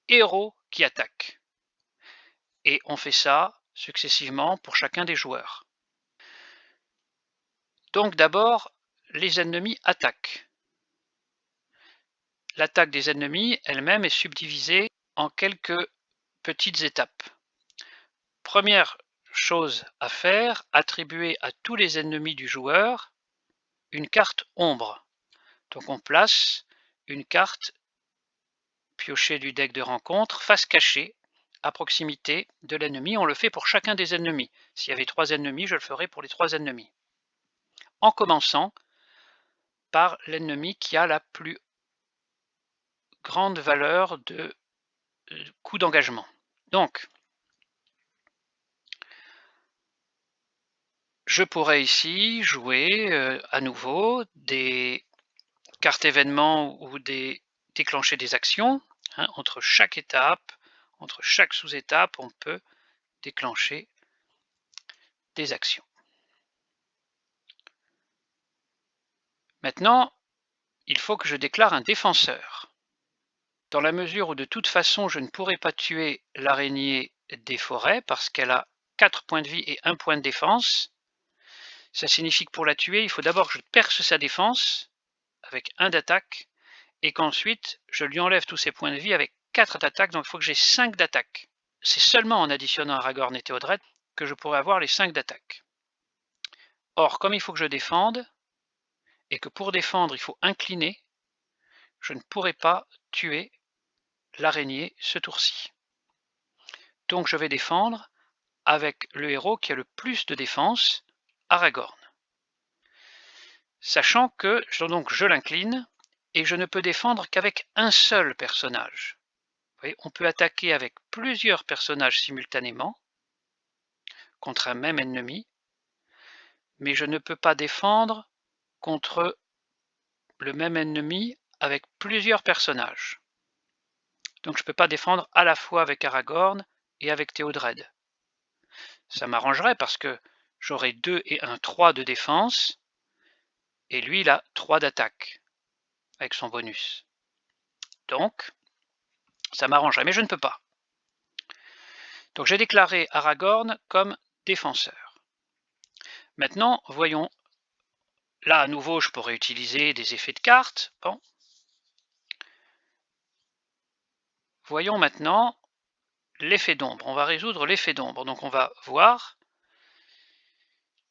héros qui attaquent. Et on fait ça successivement pour chacun des joueurs. Donc d'abord, les ennemis attaquent. L'attaque des ennemis elle-même est subdivisée en quelques petites étapes. Première chose à faire, attribuer à tous les ennemis du joueur une carte ombre. Donc on place une carte piochée du deck de rencontre face cachée à proximité de l'ennemi. On le fait pour chacun des ennemis. S'il y avait 3 ennemis, je le ferai pour les 3 ennemis. En commençant par l'ennemi qui a la plus grande valeur de coût d'engagement. Donc, je pourrais ici jouer à nouveau des cartes événements ou déclencher des actions. Entre chaque étape, entre chaque sous-étape, on peut déclencher des actions. Maintenant, il faut que je déclare un défenseur. dans la mesure où de toute façon je ne pourrai pas tuer l'araignée des forêts parce qu'elle a 4 points de vie et 1 point de défense. Ça signifie que pour la tuer, il faut d'abord que je perce sa défense avec 1 d'attaque et qu'ensuite je lui enlève tous ses points de vie avec 4 d'attaque, donc il faut que j'ai 5 d'attaque. C'est seulement en additionnant Aragorn et Théodred que je pourrai avoir les 5 d'attaque. Or, comme il faut que je défende, et que pour défendre il faut incliner, je ne pourrai pas tuer l'araignée ce tour-ci. Donc je vais défendre avec le héros qui a le plus de défense, Aragorn. Sachant que donc je l'incline et je ne peux défendre qu'avec un seul personnage. Vous voyez, on peut attaquer avec plusieurs personnages simultanément contre un même ennemi, mais je ne peux pas défendre contre le même ennemi avec plusieurs personnages. Donc je ne peux pas défendre à la fois avec Aragorn et avec Théodred. Ça m'arrangerait parce que j'aurais 2 et 1, 3 de défense, et lui il a 3 d'attaque avec son bonus. Donc ça m'arrangerait, mais je ne peux pas. Donc j'ai déclaré Aragorn comme défenseur. Maintenant, voyons, là à nouveau je pourrais utiliser des effets de cartes. Bon. Voyons maintenant l'effet d'ombre. On va résoudre l'effet d'ombre. Donc on va voir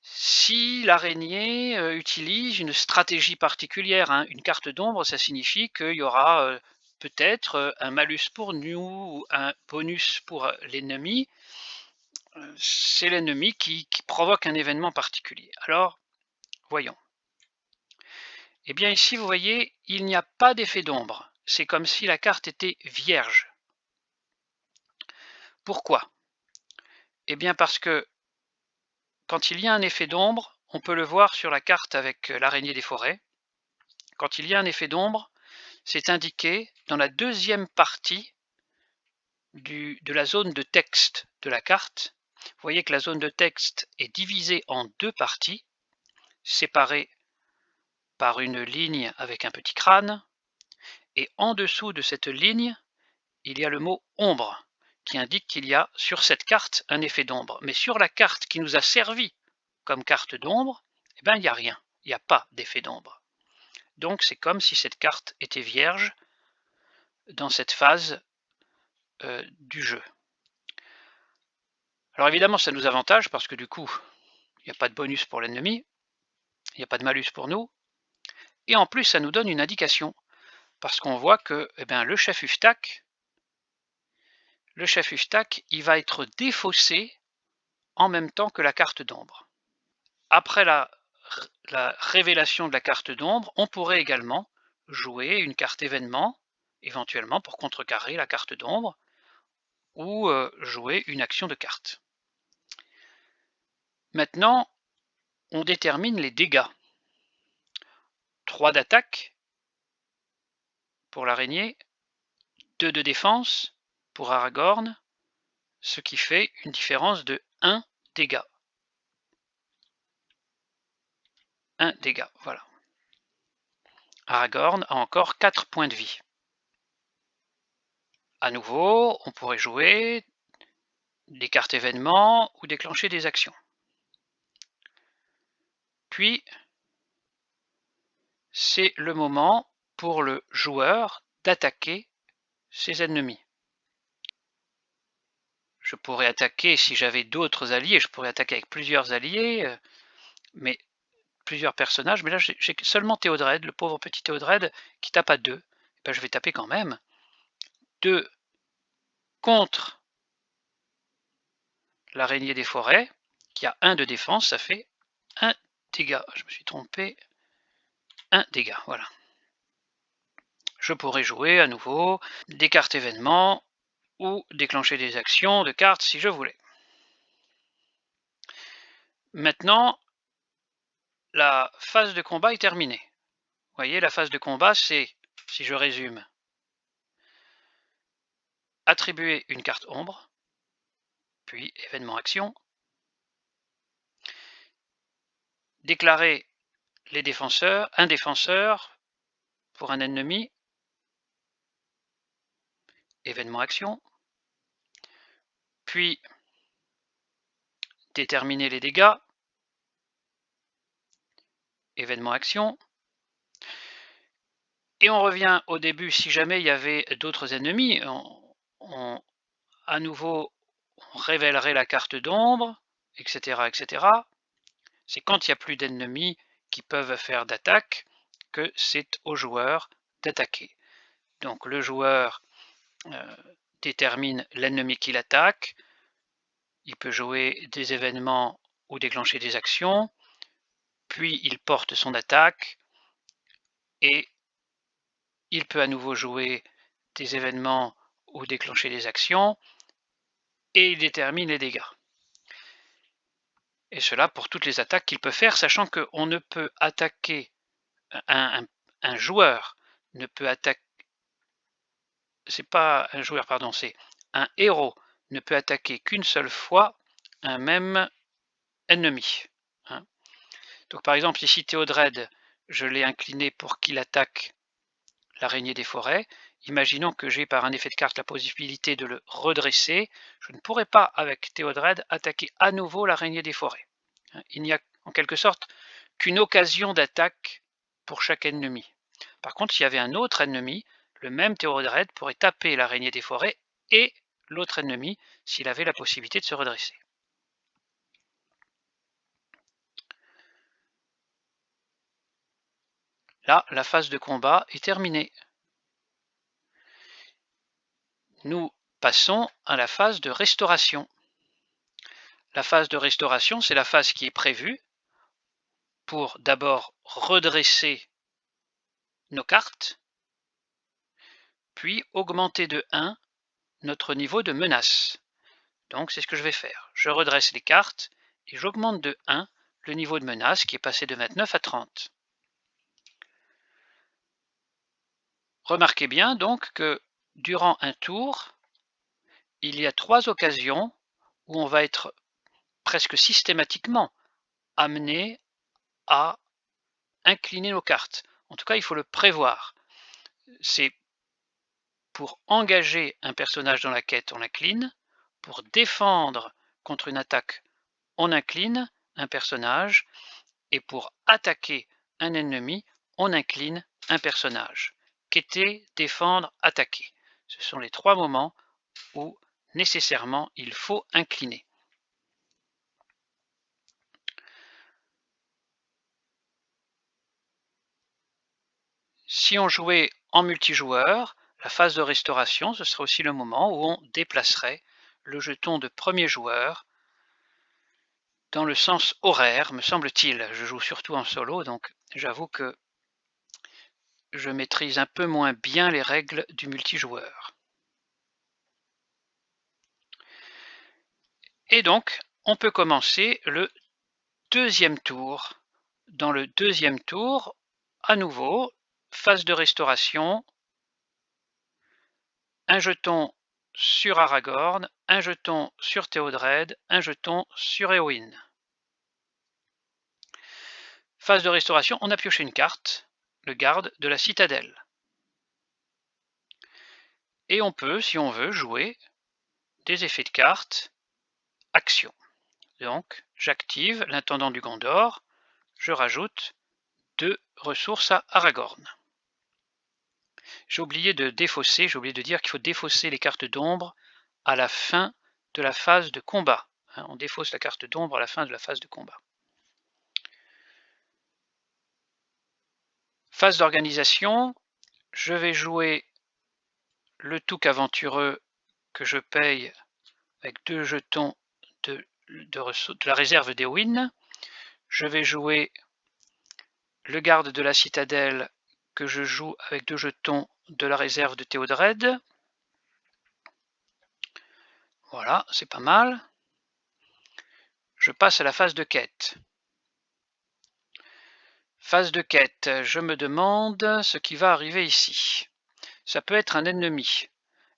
si l'araignée utilise une stratégie particulière. Hein. Une carte d'ombre, ça signifie qu'il y aura peut-être un malus pour nous ou un bonus pour l'ennemi. C'est l'ennemi qui provoque un événement particulier. Alors, voyons. Eh bien ici, vous voyez, il n'y a pas d'effet d'ombre. C'est comme si la carte était vierge. Pourquoi? Eh bien parce que quand il y a un effet d'ombre, on peut le voir sur la carte avec l'araignée des forêts. Quand il y a un effet d'ombre, c'est indiqué dans la deuxième partie de la zone de texte de la carte. Vous voyez que la zone de texte est divisée en 2 parties, séparées par une ligne avec un petit crâne, et en dessous de cette ligne, il y a le mot ombre, qui indique qu'il y a sur cette carte un effet d'ombre. Mais sur la carte qui nous a servi comme carte d'ombre, eh ben, il n'y a rien, il n'y a pas d'effet d'ombre. Donc c'est comme si cette carte était vierge dans cette phase du jeu. Alors évidemment ça nous avantage parce que du coup il n'y a pas de bonus pour l'ennemi, il n'y a pas de malus pour nous, et en plus ça nous donne une indication, parce qu'on voit que le chef Huftak, il va être défaussé en même temps que la carte d'ombre. Après la révélation de la carte d'ombre, on pourrait également jouer une carte événement, éventuellement pour contrecarrer la carte d'ombre, ou jouer une action de carte. Maintenant, on détermine les dégâts. 3 d'attaque pour l'araignée, 2 de défense pour Aragorn, ce qui fait une différence de 1 dégât. 1 dégât, voilà. Aragorn a encore 4 points de vie. À nouveau, on pourrait jouer des cartes événements ou déclencher des actions. Puis, c'est le moment pour le joueur d'attaquer ses ennemis. Je pourrais attaquer, si j'avais d'autres alliés, je pourrais attaquer avec plusieurs alliés, mais plusieurs personnages, mais là j'ai seulement Théodred, le pauvre petit Théodred, qui tape à 2. Ben, je vais taper quand même. 2 contre l'araignée des forêts, qui a 1 de défense, ça fait 1 dégât. Je me suis trompé. 1 dégât, voilà. Je pourrais jouer à nouveau des cartes événements ou déclencher des actions de cartes si je voulais. Maintenant, la phase de combat est terminée. Vous voyez, la phase de combat, c'est, si je résume, attribuer une carte ombre, puis événement action, déclarer les défenseurs, un défenseur pour un ennemi, événement action, puis déterminer les dégâts, événement action, et on revient au début si jamais il y avait d'autres ennemis, à nouveau on révélerait la carte d'ombre, etc., etc. C'est quand il n'y a plus d'ennemis qui peuvent faire d'attaque que c'est au joueur d'attaquer. Donc le joueur détermine l'ennemi qu'il attaque, il peut jouer des événements ou déclencher des actions, puis il porte son attaque et il peut à nouveau jouer des événements ou déclencher des actions et il détermine les dégâts. Et cela pour toutes les attaques qu'il peut faire, sachant qu'on ne peut attaquer, un joueur ne peut attaquer, c'est pas un joueur, pardon, c'est un héros ne peut attaquer qu'une seule fois un même ennemi. Hein. Donc par exemple ici Théodred, je l'ai incliné pour qu'il attaque l'araignée des forêts. Imaginons que j'ai par un effet de carte la possibilité de le redresser. Je ne pourrais pas avec Théodred attaquer à nouveau l'araignée des forêts. Il n'y a en quelque sorte qu'une occasion d'attaque pour chaque ennemi. Par contre, s'il y avait un autre ennemi, le même Théodred pourrait taper l'araignée des forêts et l'autre ennemi s'il avait la possibilité de se redresser. Là, la phase de combat est terminée. Nous passons à la phase de restauration. La phase de restauration, c'est la phase qui est prévue pour d'abord redresser nos cartes, puis augmenter de 1 notre niveau de menace. Donc c'est ce que je vais faire. Je redresse les cartes et j'augmente de 1 le niveau de menace qui est passé de 29 à 30. Remarquez bien donc que durant un tour, il y a 3 occasions où on va être presque systématiquement amené à incliner nos cartes. En tout cas, il faut le prévoir. C'est pour engager un personnage dans la quête, on l'incline. Pour défendre contre une attaque, on incline un personnage. Et pour attaquer un ennemi, on incline un personnage. Quêter, défendre, attaquer. Ce sont les 3 moments où nécessairement il faut incliner. Si on jouait en multijoueur, la phase de restauration, ce serait aussi le moment où on déplacerait le jeton de premier joueur dans le sens horaire, me semble-t-il. Je joue surtout en solo, donc j'avoue que je maîtrise un peu moins bien les règles du multijoueur. Et donc, on peut commencer le deuxième tour. Dans le deuxième tour, à nouveau, phase de restauration, un jeton sur Aragorn, un jeton sur Théodred, un jeton sur Éowyn. Phase de restauration, on a pioché une carte, le garde de la citadelle. Et on peut, si on veut, jouer des effets de cartes, action. Donc, j'active l'intendant du Gondor, je rajoute 2 ressources à Aragorn. J'ai oublié de défausser, j'ai oublié de dire qu'il faut défausser les cartes d'ombre à la fin de la phase de combat. On défausse la carte d'ombre à la fin de la phase de combat. Phase d'organisation, je vais jouer le Touk aventureux que je paye avec 2 jetons de la réserve d'Éowyn. Je vais jouer le garde de la citadelle que je joue avec 2 jetons de la réserve de Théodred. Voilà, c'est pas mal. Je passe à la phase de quête. Phase de quête, je me demande ce qui va arriver ici. Ça peut être un ennemi,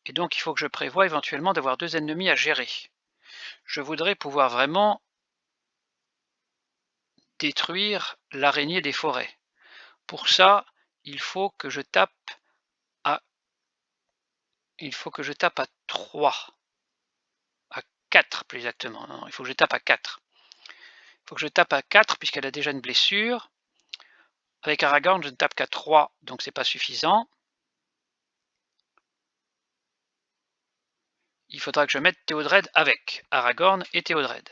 et donc il faut que je prévoie éventuellement d'avoir 2 ennemis à gérer. Je voudrais pouvoir vraiment détruire l'araignée des forêts. Pour ça, il faut que je tape à il faut que je tape à 3. À 4 plus exactement. Non, il faut que je tape à 4. Il faut que je tape à 4 puisqu'elle a déjà une blessure. Avec Aragorn, je ne tape qu'à 3, donc c'est pas suffisant. Il faudra que je mette Théodred avec Aragorn et Théodred.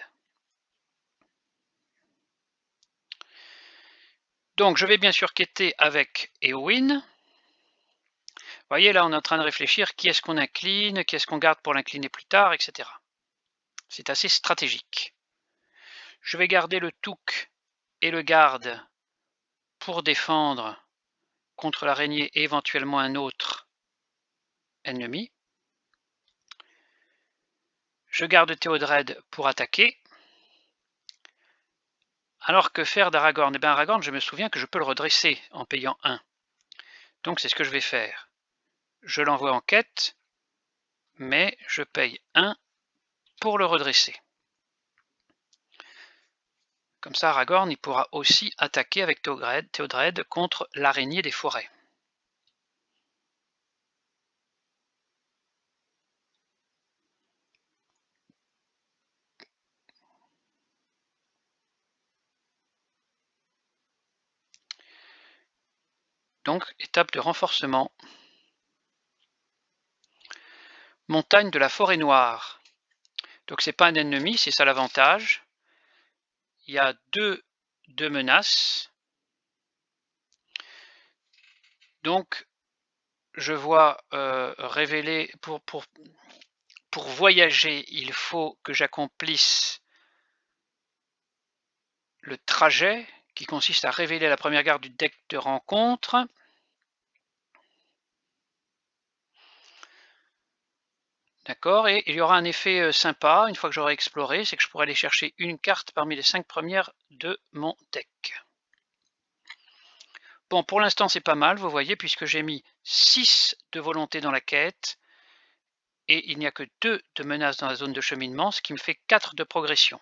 Donc je vais bien sûr quêter avec Éowyn. Vous voyez, là on est en train de réfléchir qui est-ce qu'on incline, qui est-ce qu'on garde pour l'incliner plus tard, etc. C'est assez stratégique. Je vais garder le Touk et le garde pour défendre contre l'araignée et éventuellement un autre ennemi. Je garde Théodred pour attaquer. Alors que faire d'Aragorn? Eh bien Aragorn, je me souviens que je peux le redresser en payant 1. Donc c'est ce que je vais faire. Je l'envoie en quête, mais je paye 1 pour le redresser. Comme ça, Aragorn il pourra aussi attaquer avec Théodred contre l'araignée des forêts. Donc, étape de renforcement. Montagne de la forêt noire. Donc c'est pas un ennemi, c'est ça l'avantage. Il y a deux menaces. Donc je vois révéler pour voyager, il faut que j'accomplisse le trajet qui consiste à révéler la première garde du deck de rencontre. D'accord, et il y aura un effet sympa une fois que j'aurai exploré, c'est que je pourrai aller chercher une carte parmi les 5 premières de mon deck. Bon, pour l'instant c'est pas mal, vous voyez, puisque j'ai mis 6 de volonté dans la quête, et il n'y a que 2 de menaces dans la zone de cheminement, ce qui me fait 4 de progression.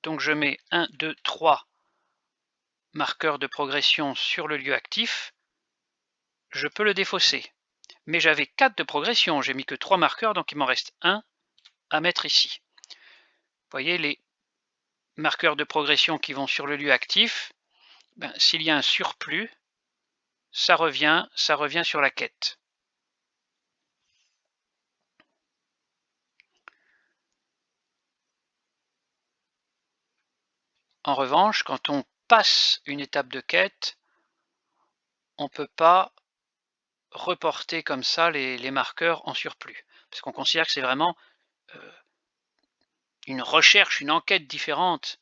Donc je mets 1, 2, 3 marqueurs de progression sur le lieu actif, je peux le défausser. Mais j'avais 4 de progression, j'ai mis que 3 marqueurs, donc il m'en reste 1 à mettre ici. Vous voyez les marqueurs de progression qui vont sur le lieu actif, ben, s'il y a un surplus, ça revient sur la quête. En revanche, quand on passe une étape de quête, on ne peut pas reporter comme ça les marqueurs en surplus, parce qu'on considère que c'est vraiment une recherche, une enquête différente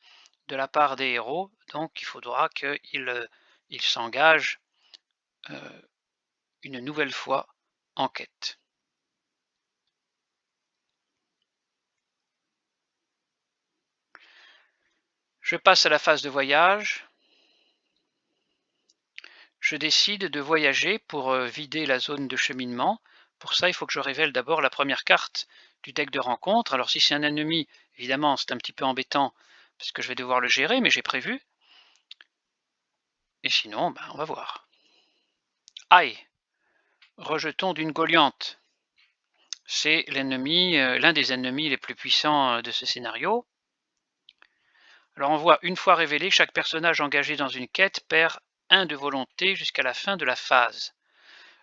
de la part des héros, donc il faudra qu'ils s'engagent une nouvelle fois en quête. Je passe à la phase de voyage. Je décide de voyager pour vider la zone de cheminement. Pour ça, il faut que je révèle d'abord la première carte du deck de rencontre. Alors si c'est un ennemi, évidemment, c'est un petit peu embêtant parce que je vais devoir le gérer, mais j'ai prévu. Et sinon, ben, on va voir. Aïe! Rejeton d'une Goliante. C'est l'ennemi, l'un des ennemis les plus puissants de ce scénario. Alors on voit, une fois révélé, chaque personnage engagé dans une quête perd 1 de volonté jusqu'à la fin de la phase.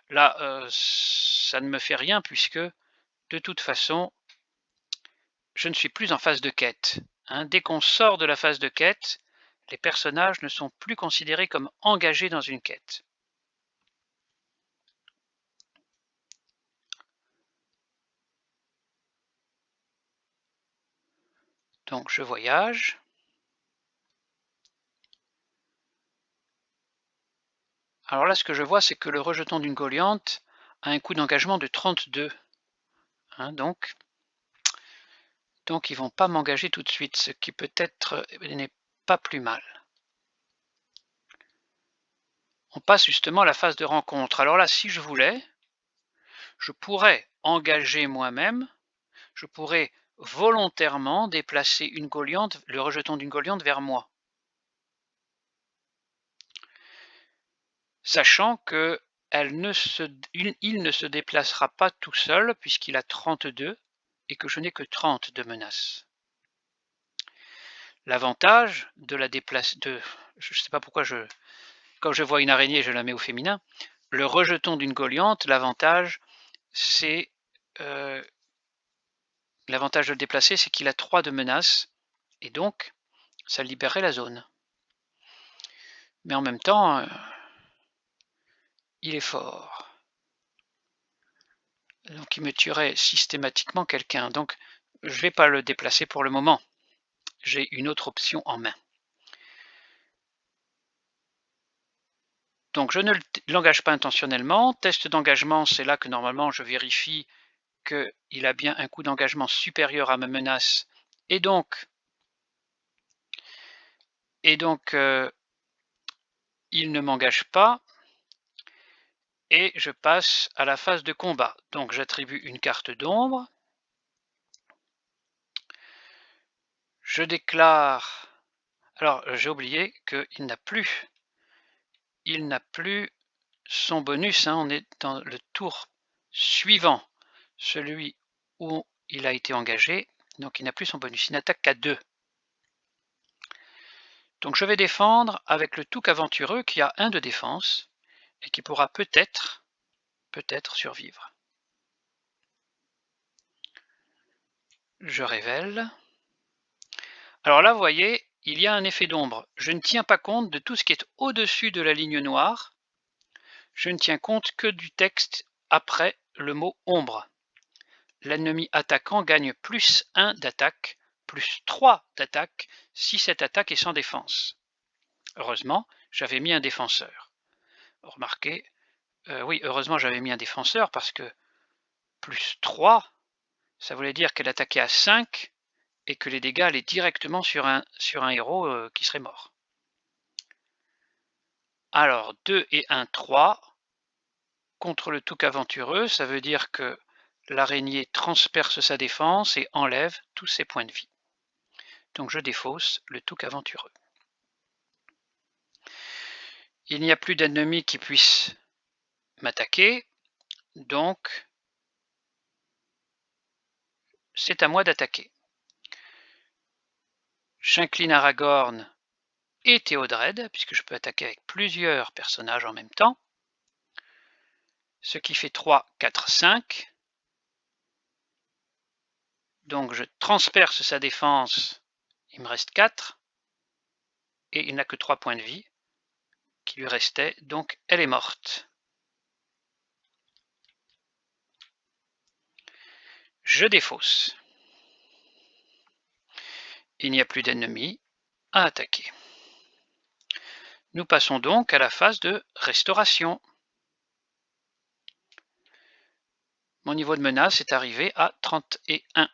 Là, ça ne me fait rien puisque, de toute façon, je ne suis plus en phase de quête. Hein. Dès qu'on sort de la phase de quête, les personnages ne sont plus considérés comme engagés dans une quête. Donc je voyage. Alors là, ce que je vois, c'est que le rejeton d'une Goliante a un coût d'engagement de 32. Hein, donc ils ne vont pas m'engager tout de suite, ce qui peut-être n'est pas plus mal. On passe justement à la phase de rencontre. Alors là, si je voulais, je pourrais engager moi-même, je pourrais volontairement déplacer une Goliante, le rejeton d'une Goliante vers moi. Sachant que il ne se déplacera pas tout seul puisqu'il a 32 et que je n'ai que 30 de menaces. L'avantage de la je ne sais pas pourquoi quand je vois une araignée, je la mets au féminin. Le rejeton d'une Goliath, l'avantage c'est l'avantage de le déplacer, c'est qu'il a 3 de menaces et donc ça libérerait la zone. Mais en même temps, il est fort. Donc il me tuerait systématiquement quelqu'un. Donc je ne vais pas le déplacer pour le moment. J'ai une autre option en main. Donc je ne l'engage pas intentionnellement. Test d'engagement, c'est là que normalement je vérifie qu'il a bien un coût d'engagement supérieur à ma menace. Et donc il ne m'engage pas. Et je passe à la phase de combat. Donc j'attribue une carte d'ombre. Je déclare... Alors j'ai oublié qu'il n'a plus... Il n'a plus son bonus, hein. On est dans le tour suivant, celui où il a été engagé. Donc il n'a plus son bonus, il n'attaque qu'à 2. Donc je vais défendre avec le Touc aventureux qui a 1 de défense et qui pourra peut-être survivre. Je révèle. Alors là, vous voyez, il y a un effet d'ombre. Je ne tiens pas compte de tout ce qui est au-dessus de la ligne noire. Je ne tiens compte que du texte après le mot ombre. L'ennemi attaquant gagne plus 1 d'attaque, plus 3 d'attaque si cette attaque est sans défense. Heureusement, j'avais mis un défenseur. Remarquez, oui, heureusement j'avais mis un défenseur parce que plus 3, ça voulait dire qu'elle attaquait à 5 et que les dégâts allaient directement sur un héros qui serait mort. Alors 2 et 1, 3. Contre le Touc aventureux, ça veut dire que l'araignée transperce sa défense et enlève tous ses points de vie. Donc je défausse le Touc aventureux. Il n'y a plus d'ennemis qui puissent m'attaquer, donc c'est à moi d'attaquer. J'incline Aragorn et Théodred, puisque je peux attaquer avec plusieurs personnages en même temps. Ce qui fait 3, 4, 5. Donc je transperce sa défense, il me reste 4. Et il n'a que 3 points de vie qui lui restaient, donc elle est morte. Je défausse. Il n'y a plus d'ennemis à attaquer. Nous passons donc à la phase de restauration. Mon niveau de menace est arrivé à 31.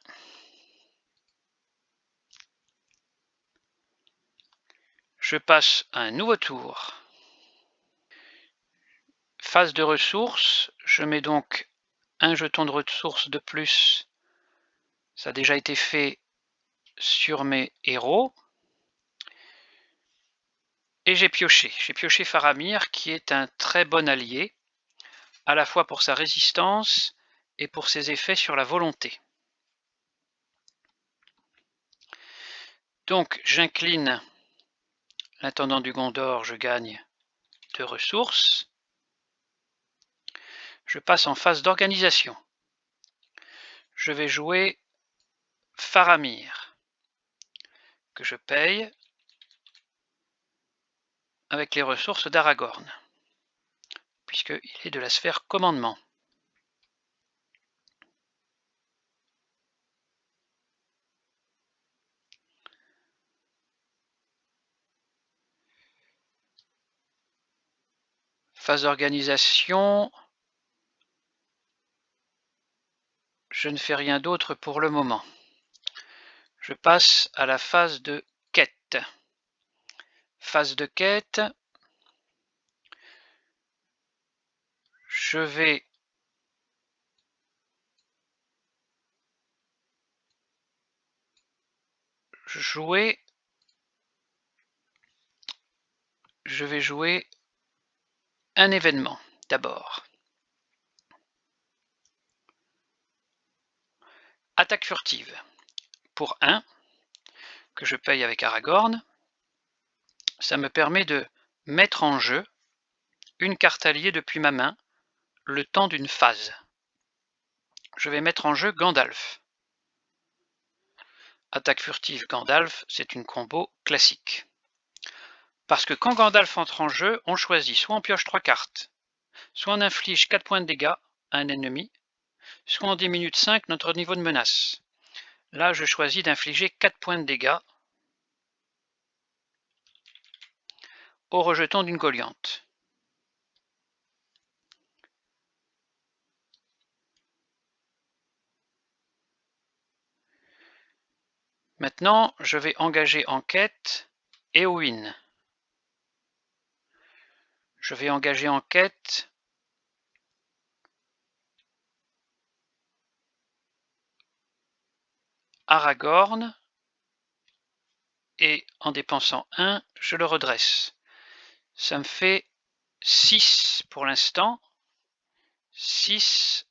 Je passe à un nouveau tour. Phase de ressources, je mets donc un jeton de ressources de plus. Ça a déjà été fait sur mes héros. Et j'ai pioché Faramir qui est un très bon allié, à la fois pour sa résistance et pour ses effets sur la volonté. Donc j'incline l'intendant du Gondor, je gagne 2 ressources. Je passe en phase d'organisation. Je vais jouer Faramir, que je paye avec les ressources d'Aragorn, puisqu'il est de la sphère commandement. Phase d'organisation, je ne fais rien d'autre pour le moment. Je passe à la phase de quête. Phase de quête, je vais jouer un événement. d'abord. Attaque furtive. Pour 1, que je paye avec Aragorn, ça me permet de mettre en jeu une carte alliée depuis ma main, le temps d'une phase. Je vais mettre en jeu Gandalf. Attaque furtive Gandalf, c'est une combo classique. Parce que quand Gandalf entre en jeu, on choisit soit on pioche 3 cartes, soit on inflige 4 points de dégâts à un ennemi, soit on diminue de 5 notre niveau de menace. Là, je choisis d'infliger 4 points de dégâts au rejeton d'une Goliath. Maintenant, je vais engager en quête Éowyn. Je vais engager en quête Aragorn, et en dépensant 1, je le redresse. Ça me fait 6 pour l'instant, 6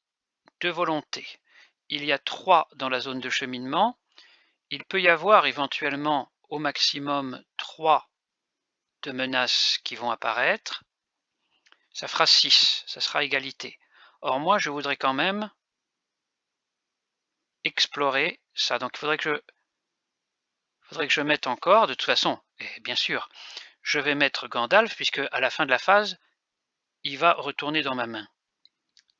de volonté. Il y a 3 dans la zone de cheminement. Il peut y avoir éventuellement au maximum 3 de menaces qui vont apparaître. Ça fera 6, ça sera égalité. Or moi, je voudrais quand même explorer ça. Donc il faudrait que je mette encore, de toute façon, et bien sûr, je vais mettre Gandalf, puisque à la fin de la phase, il va retourner dans ma main.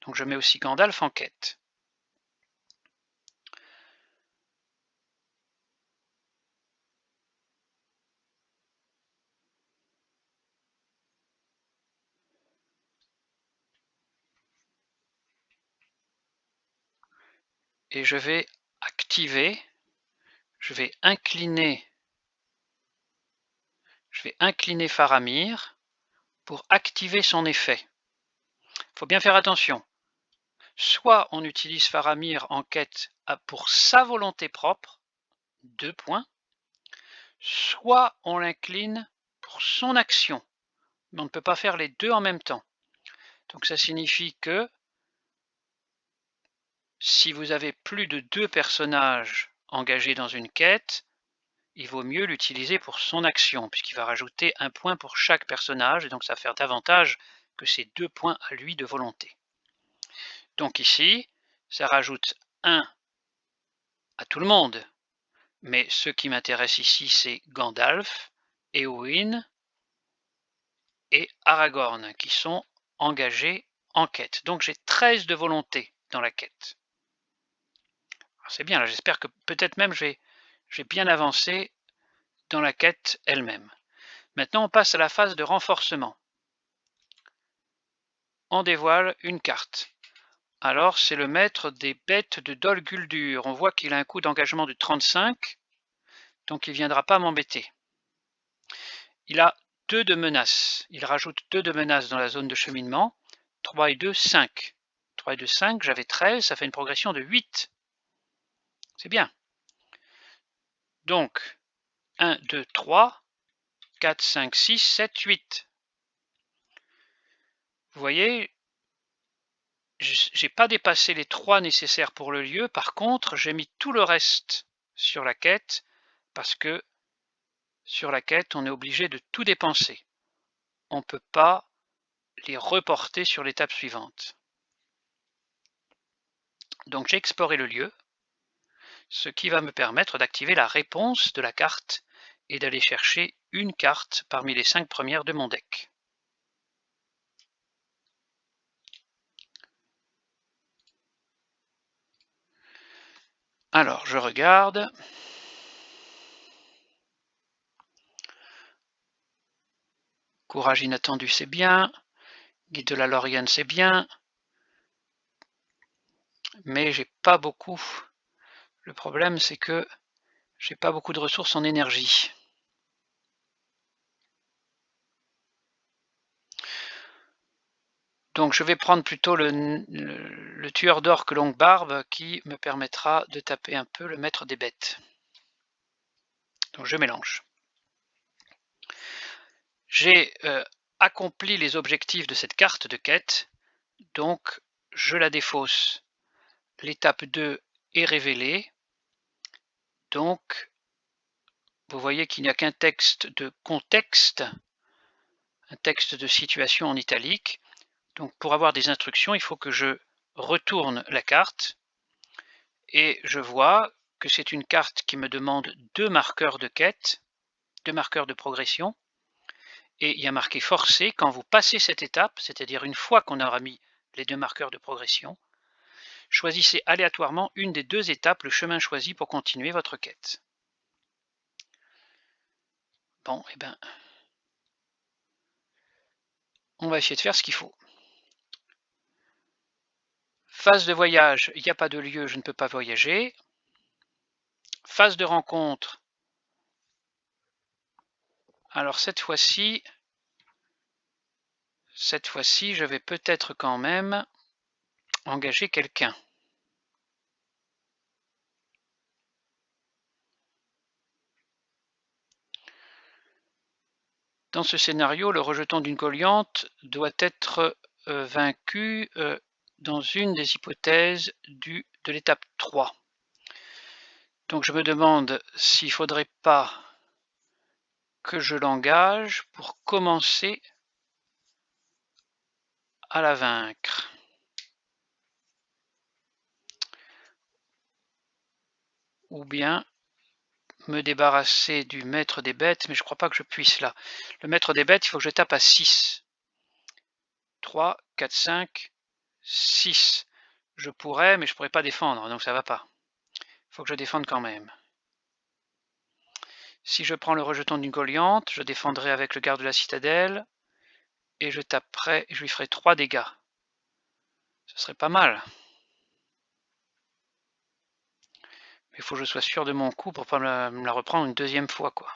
Donc je mets aussi Gandalf en quête. Et je vais activer, je vais incliner Faramir pour activer son effet. Il faut bien faire attention. Soit on utilise Faramir en quête pour sa volonté propre, 2 points, soit on l'incline pour son action. Mais on ne peut pas faire les deux en même temps. Donc ça signifie que si vous avez plus de 2 personnages engagés dans une quête, il vaut mieux l'utiliser pour son action, puisqu'il va rajouter 1 point pour chaque personnage, et donc ça va faire davantage que ces 2 points à lui de volonté. Donc ici, ça rajoute 1 à tout le monde, mais ce qui m'intéresse ici, c'est Gandalf, Éowyn et Aragorn, qui sont engagés en quête. Donc j'ai 13 de volonté dans la quête. C'est bien, là j'espère que peut-être même j'ai bien avancé dans la quête elle-même. Maintenant on passe à la phase de renforcement. On dévoile une carte. Alors c'est le maître des bêtes de Dol Guldur. On voit qu'il a un coût d'engagement de 35, donc il ne viendra pas m'embêter. Il a 2 de menaces. Il rajoute 2 de menaces dans la zone de cheminement. 3 et 2, 5. 3 et 2, 5, j'avais 13, ça fait une progression de 8. C'est bien. Donc, 1, 2, 3, 4, 5, 6, 7, 8. Vous voyez, j'ai pas dépassé les 3 nécessaires pour le lieu. Par contre, j'ai mis tout le reste sur la quête, parce que sur la quête, on est obligé de tout dépenser. On ne peut pas les reporter sur l'étape suivante. Donc j'ai exploré le lieu, ce qui va me permettre d'activer la réponse de la carte et d'aller chercher une carte parmi les 5 premières de mon deck. Alors, je regarde. Courage inattendu, c'est bien. Guide de la Lorienne, c'est bien. Mais j'ai pas beaucoup. Le problème, c'est que j'ai pas beaucoup de ressources en énergie. Donc je vais prendre plutôt le tueur d'orques longue barbe qui me permettra de taper un peu le maître des bêtes. Donc je mélange. J'ai accompli les objectifs de cette carte de quête, donc je la défausse. L'étape 2 est révélée, donc vous voyez qu'il n'y a qu'un texte de contexte, un texte de situation en italique. Donc pour avoir des instructions, il faut que je retourne la carte et je vois que c'est une carte qui me demande 2 marqueurs de quête, 2 marqueurs de progression, et il y a marqué forcé. Quand vous passez cette étape, c'est-à-dire une fois qu'on aura mis les 2 marqueurs de progression, choisissez aléatoirement une des 2 étapes, le chemin choisi pour continuer votre quête. Bon, et ben, on va essayer de faire ce qu'il faut. Phase de voyage, il n'y a pas de lieu, je ne peux pas voyager. Phase de rencontre. Alors cette fois-ci, je vais peut-être quand même engager quelqu'un. Dans ce scénario, le rejeton d'une Goliath doit être vaincu dans une des hypothèses de l'étape 3. Donc je me demande s'il ne faudrait pas que je l'engage pour commencer à la vaincre. Ou bien me débarrasser du maître des bêtes, mais je ne crois pas que je puisse là. Le maître des bêtes, il faut que je tape à 6. 3, 4, 5, 6. Je pourrais, mais je ne pourrais pas défendre, donc ça ne va pas. Il faut que je défende quand même. Si je prends le rejeton d'une Goliath, je défendrai avec le garde de la citadelle, et je taperai, je lui ferai 3 dégâts. Ce serait pas mal. Mais il faut que je sois sûr de mon coup pour ne pas me la reprendre une deuxième fois, quoi.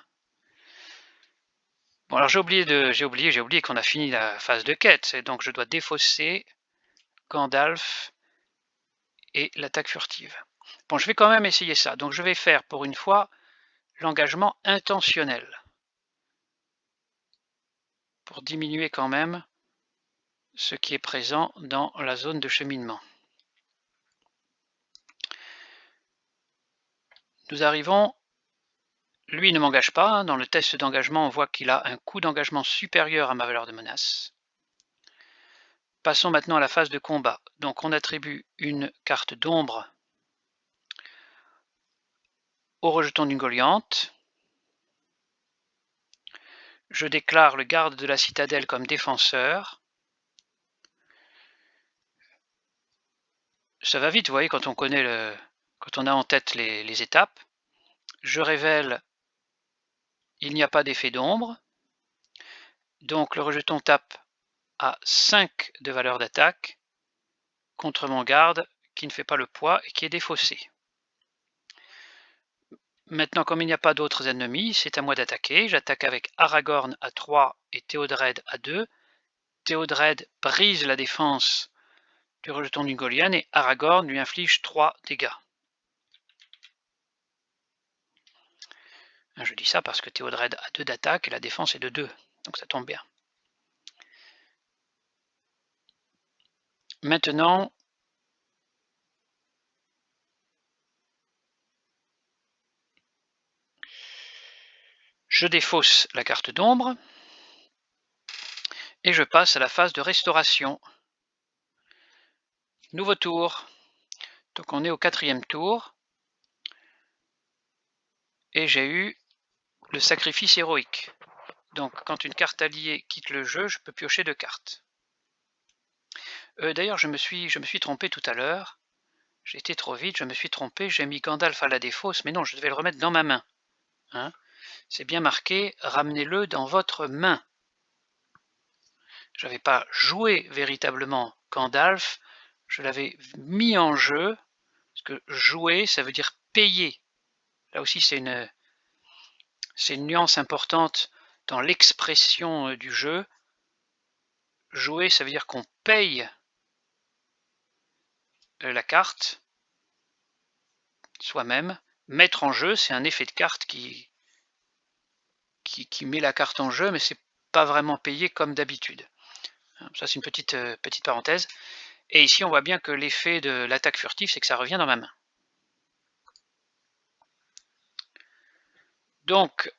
Bon, alors j'ai oublié qu'on a fini la phase de quête, et donc je dois défausser Gandalf et l'attaque furtive. Bon, je vais quand même essayer ça. Donc je vais faire pour une fois l'engagement intentionnel pour diminuer quand même ce qui est présent dans la zone de cheminement. Nous arrivons, lui ne m'engage pas, hein. Dans le test d'engagement on voit qu'il a un coût d'engagement supérieur à ma valeur de menace. Passons maintenant à la phase de combat. Donc on attribue une carte d'ombre au rejeton d'une Goliath. Je déclare le garde de la citadelle comme défenseur. Ça va vite, vous voyez, quand on connaît quand on a en tête les étapes. Je révèle, il n'y a pas d'effet d'ombre. Donc le rejeton tape à 5 de valeur d'attaque contre mon garde qui ne fait pas le poids et qui est défaussé. Maintenant, comme il n'y a pas d'autres ennemis, c'est à moi d'attaquer. J'attaque avec Aragorn à 3 et Théodred à 2. Théodred brise la défense du rejeton d'Ungoliant et Aragorn lui inflige 3 dégâts. Je dis ça parce que Théodred a 2 d'attaque et la défense est de 2, donc ça tombe bien. Maintenant, je défausse la carte d'ombre et je passe à la phase de restauration. Nouveau tour. Donc on est au 4e tour et j'ai eu le sacrifice héroïque. Donc quand une carte alliée quitte le jeu, je peux piocher 2 cartes. D'ailleurs, je me suis trompé tout à l'heure. J'ai été trop vite, je me suis trompé, j'ai mis Gandalf à la défausse, mais non, je devais le remettre dans ma main. Hein, c'est bien marqué, ramenez-le dans votre main. Je n'avais pas joué véritablement Gandalf, je l'avais mis en jeu, parce que jouer, ça veut dire payer. Là aussi, c'est une nuance importante dans l'expression du jeu. Jouer, ça veut dire qu'on paye la carte soi-même. Mettre en jeu, c'est un effet de carte qui met la carte en jeu, mais c'est pas vraiment payé comme d'habitude. Ça, c'est une petite parenthèse. Et ici, on voit bien que l'effet de l'attaque furtive, c'est que ça revient dans ma main. Donc,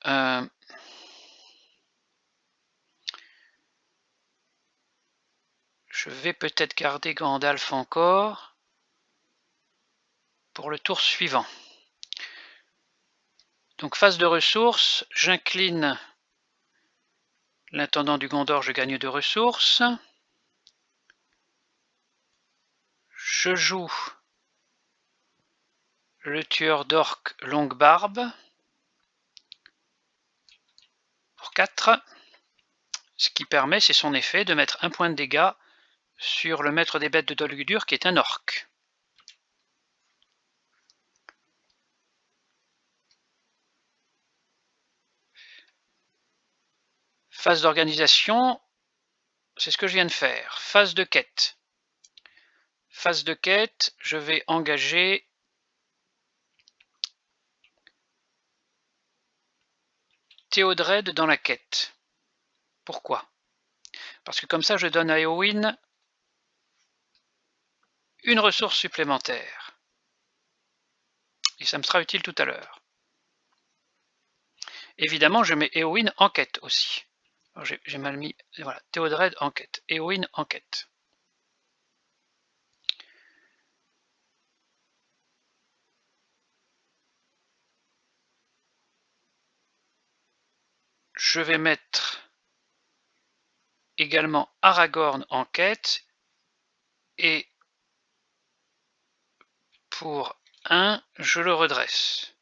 je vais peut-être garder Gandalf encore pour le tour suivant. Donc, phase de ressources, j'incline l'intendant du Gondor, je gagne 2 ressources. Je joue le tueur d'orques longue barbe pour 4. Ce qui permet, c'est son effet, de mettre 1 point de dégâts sur le maître des bêtes de Dol Guldur qui est un orc. Phase d'organisation, c'est ce que je viens de faire. Phase de quête. Phase de quête, je vais engager Théodred dans la quête. Pourquoi? Parce que comme ça, je donne à Éowyn une ressource supplémentaire. Et ça me sera utile tout à l'heure. Évidemment, je mets Éowyn en quête aussi. J'ai mal mis, voilà, Théodred en quête, Éowyn en quête. Je vais mettre également Aragorn en quête, et pour 1, je le redresse.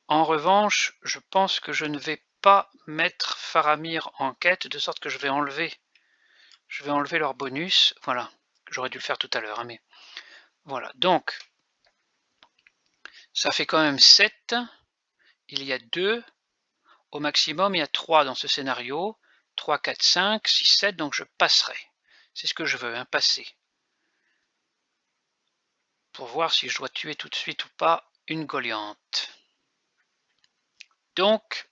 En revanche, je pense que je ne vais pas mettre Faramir en quête, de sorte que je vais enlever leur bonus. Voilà, j'aurais dû le faire tout à l'heure, mais voilà. Donc, ça fait quand même 7. Il y a 2. Au maximum, il y a 3 dans ce scénario. 3, 4, 5, 6, 7, donc je passerai. C'est ce que je veux, passer. Pour voir si je dois tuer tout de suite ou pas une Goliath. Donc,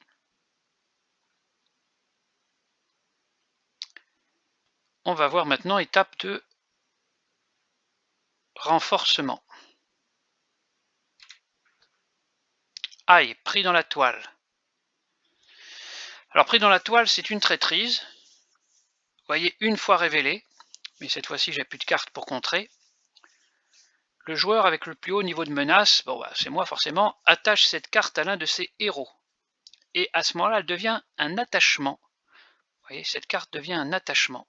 on va voir maintenant étape de renforcement. Aïe, pris dans la toile. Alors, pris dans la toile, c'est une traîtrise. Vous voyez, une fois révélé, mais cette fois-ci, j'ai plus de cartes pour contrer. Le joueur avec le plus haut niveau de menace, bon bah, c'est moi forcément, attache cette carte à l'un de ses héros. Et à ce moment-là, elle devient un attachement. Vous voyez, cette carte devient un attachement.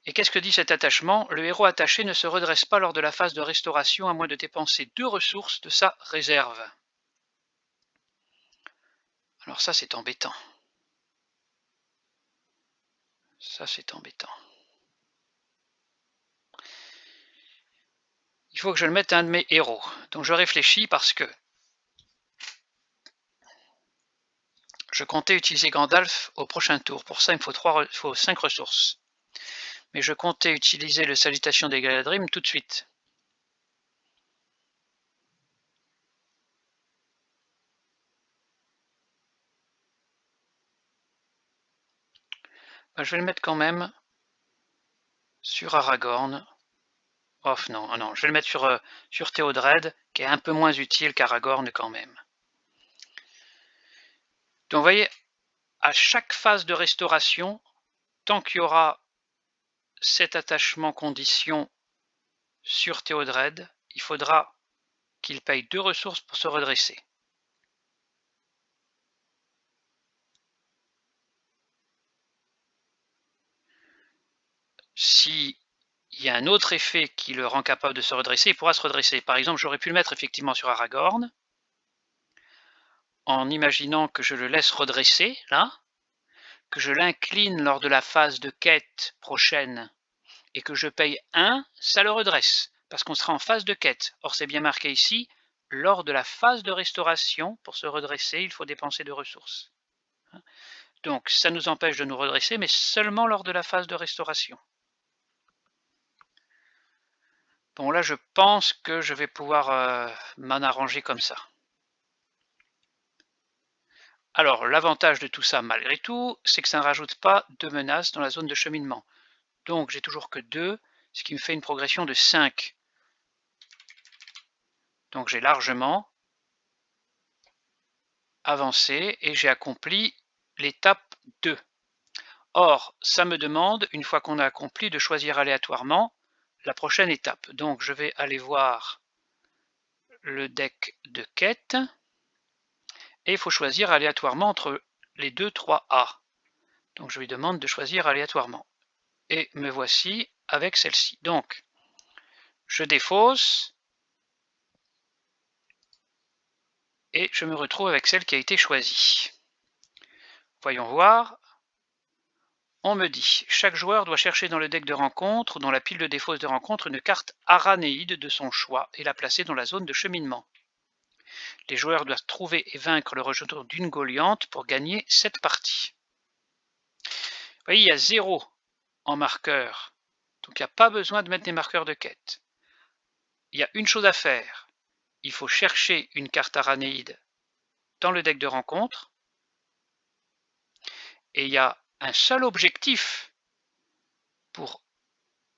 Et qu'est-ce que dit cet attachement? Le héros attaché ne se redresse pas lors de la phase de restauration à moins de dépenser 2 ressources de sa réserve. Alors ça, c'est embêtant. Ça, c'est embêtant. Il faut que je le mette à un de mes héros. Donc je réfléchis parce que je comptais utiliser Gandalf au prochain tour. Pour ça, il me faut 5 ressources. Mais je comptais utiliser le Salutation des Galadrim tout de suite. Je vais le mettre quand même sur Aragorn. Oh non, non, je vais le mettre sur Théodred, qui est un peu moins utile qu'Aragorn quand même. Donc vous voyez, à chaque phase de restauration, tant qu'il y aura cet attachement condition sur Théodred, il faudra qu'il paye 2 ressources pour se redresser. S'il y a un autre effet qui le rend capable de se redresser, il pourra se redresser. Par exemple, j'aurais pu le mettre effectivement sur Aragorn, en imaginant que je le laisse redresser, là, que je l'incline lors de la phase de quête prochaine, et que je paye 1, ça le redresse, parce qu'on sera en phase de quête. Or, c'est bien marqué ici, lors de la phase de restauration, pour se redresser, il faut dépenser 2 ressources. Donc, ça nous empêche de nous redresser, mais seulement lors de la phase de restauration. Bon, là, je pense que je vais pouvoir m'en arranger comme ça. Alors, l'avantage de tout ça, malgré tout, c'est que ça ne rajoute pas de menaces dans la zone de cheminement. Donc, j'ai toujours que 2, ce qui me fait une progression de 5. Donc, j'ai largement avancé et j'ai accompli l'étape 2. Or, ça me demande, une fois qu'on a accompli, de choisir aléatoirement la prochaine étape. Donc, je vais aller voir le deck de quête et il faut choisir aléatoirement entre les 2 3A. Donc, je lui demande de choisir aléatoirement. Et me voici avec celle-ci. Donc, je défausse et je me retrouve avec celle qui a été choisie. Voyons voir. On me dit, chaque joueur doit chercher dans le deck de rencontre ou dans la pile de défausse de rencontre une carte aranéide de son choix et la placer dans la zone de cheminement. Les joueurs doivent trouver et vaincre le rejeton d'une Goliante pour gagner cette partie. Vous voyez, il y a 0 en marqueur, donc il n'y a pas besoin de mettre des marqueurs de quête. Il y a une chose à faire, il faut chercher une carte aranéide dans le deck de rencontre, et il y a un seul objectif pour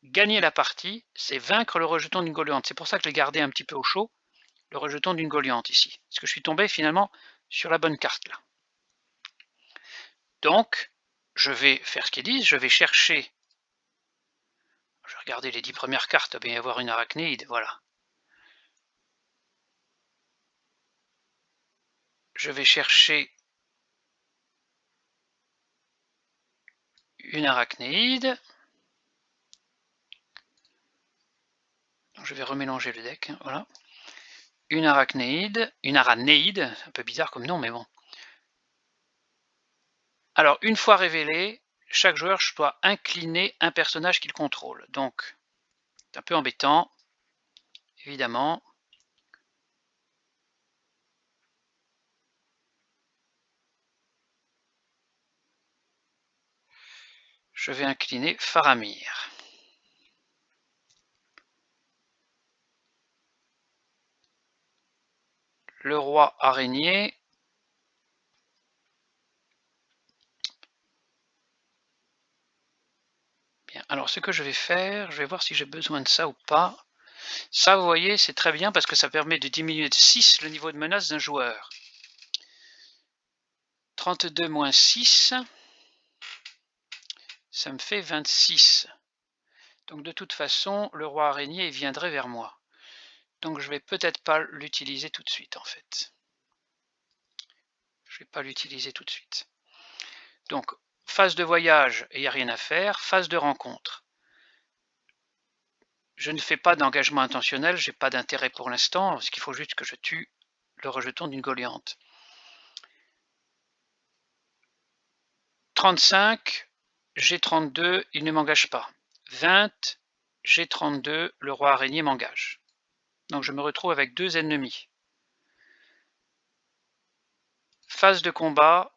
gagner la partie, c'est vaincre le rejeton d'une Goliante. C'est pour ça que je l'ai gardé un petit peu au chaud, le rejeton d'une Goliante ici, parce que je suis tombé finalement sur la bonne carte là. Donc, je vais faire ce qu'ils disent, je vais chercher, je vais regarder les 10 premières cartes, il va bien y avoir une arachnéide, voilà. Je vais chercher une arachnéide. Donc, je vais remélanger le deck, hein, voilà. Une arachnéide, c'est un peu bizarre comme nom, mais bon. Alors, une fois révélé, chaque joueur doit incliner un personnage qu'il contrôle. Donc, c'est un peu embêtant, évidemment. Je vais incliner Faramir. Le roi araignée. Bien, alors ce que je vais faire, je vais voir si j'ai besoin de ça ou pas. Ça, vous voyez, c'est très bien parce que ça permet de diminuer de 6 le niveau de menace d'un joueur. 32 moins 6, ça me fait 26. Donc de toute façon, le roi araignée viendrait vers moi. Donc je vais peut-être pas l'utiliser tout de suite en fait. Je vais pas l'utiliser tout de suite. Donc phase de voyage, il n'y a rien à faire. Phase de rencontre. Je ne fais pas d'engagement intentionnel, j'ai pas d'intérêt pour l'instant, parce qu'il faut juste que je tue le rejeton d'une Goliante. 35, G32, il ne m'engage pas. 20, G32, le roi araignée m'engage. Donc je me retrouve avec 2 ennemis. Phase de combat,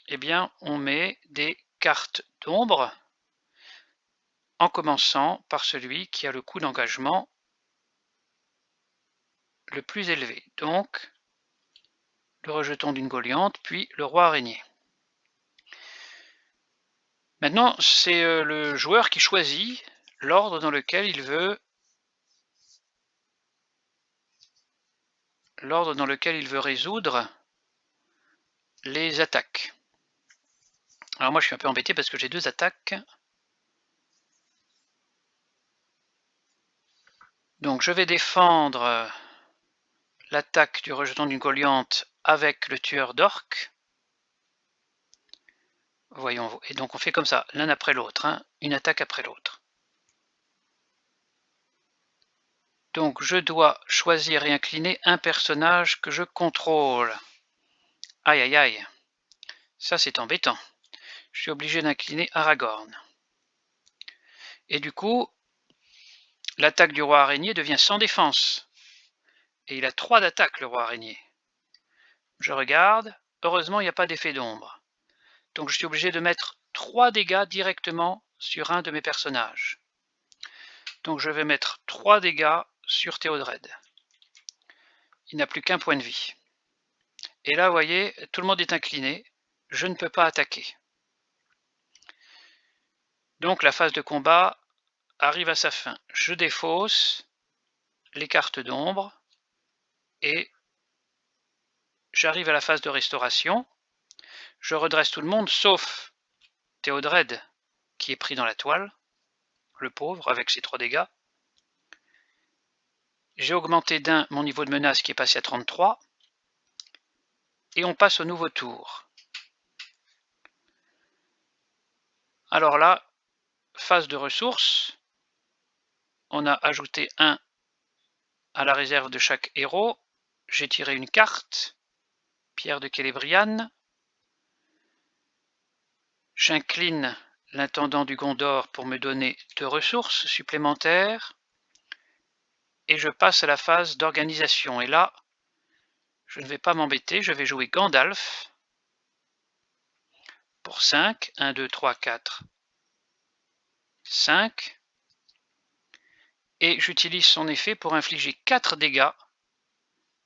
eh bien on met des cartes d'ombre, en commençant par celui qui a le coût d'engagement le plus élevé. Donc le rejeton d'une Goliante, puis le roi araignée. Maintenant, c'est le joueur qui choisit l'ordre dans lequel il veut résoudre les attaques. Alors moi je suis un peu embêté parce que j'ai 2 attaques. Donc je vais défendre l'attaque du rejeton d'une Goliante avec le tueur d'orques. Voyons, et donc on fait comme ça, l'un après l'autre, hein, une attaque après l'autre. Donc je dois choisir et incliner un personnage que je contrôle. Aïe aïe aïe, ça c'est embêtant. Je suis obligé d'incliner Aragorn. Et du coup, l'attaque du roi araignée devient sans défense. Et il a 3 d'attaque, le roi araignée. Je regarde, heureusement il n'y a pas d'effet d'ombre. Donc je suis obligé de mettre 3 dégâts directement sur un de mes personnages. Donc je vais mettre 3 dégâts sur Théodred. Il n'a plus qu'un point de vie. Et là, vous voyez, tout le monde est incliné. Je ne peux pas attaquer. Donc la phase de combat arrive à sa fin. Je défausse les cartes d'ombre et j'arrive à la phase de restauration. Je redresse tout le monde, sauf Théodred, qui est pris dans la toile, le pauvre, avec ses 3 dégâts. J'ai augmenté d'1 mon niveau de menace qui est passé à 33. Et on passe au nouveau tour. Alors là, phase de ressources. On a ajouté 1 à la réserve de chaque héros. J'ai tiré une carte, Pierre de Celebrian. J'incline l'intendant du Gondor pour me donner 2 ressources supplémentaires. Et je passe à la phase d'organisation. Et là, je ne vais pas m'embêter, je vais jouer Gandalf pour 5. 1, 2, 3, 4, 5. Et j'utilise son effet pour infliger 4 dégâts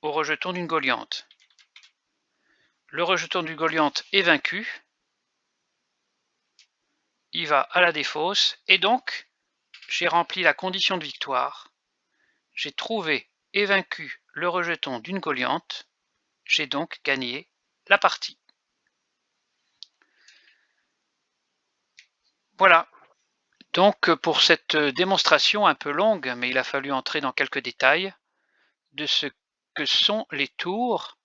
au rejeton d'une Golianthe. Le rejeton du Golianthe est vaincu. Il va à la défausse. Et donc, j'ai rempli la condition de victoire. J'ai trouvé et vaincu le rejeton d'une Golianthe. J'ai donc gagné la partie. Voilà. Donc, pour cette démonstration un peu longue, mais il a fallu entrer dans quelques détails, de ce que sont les tours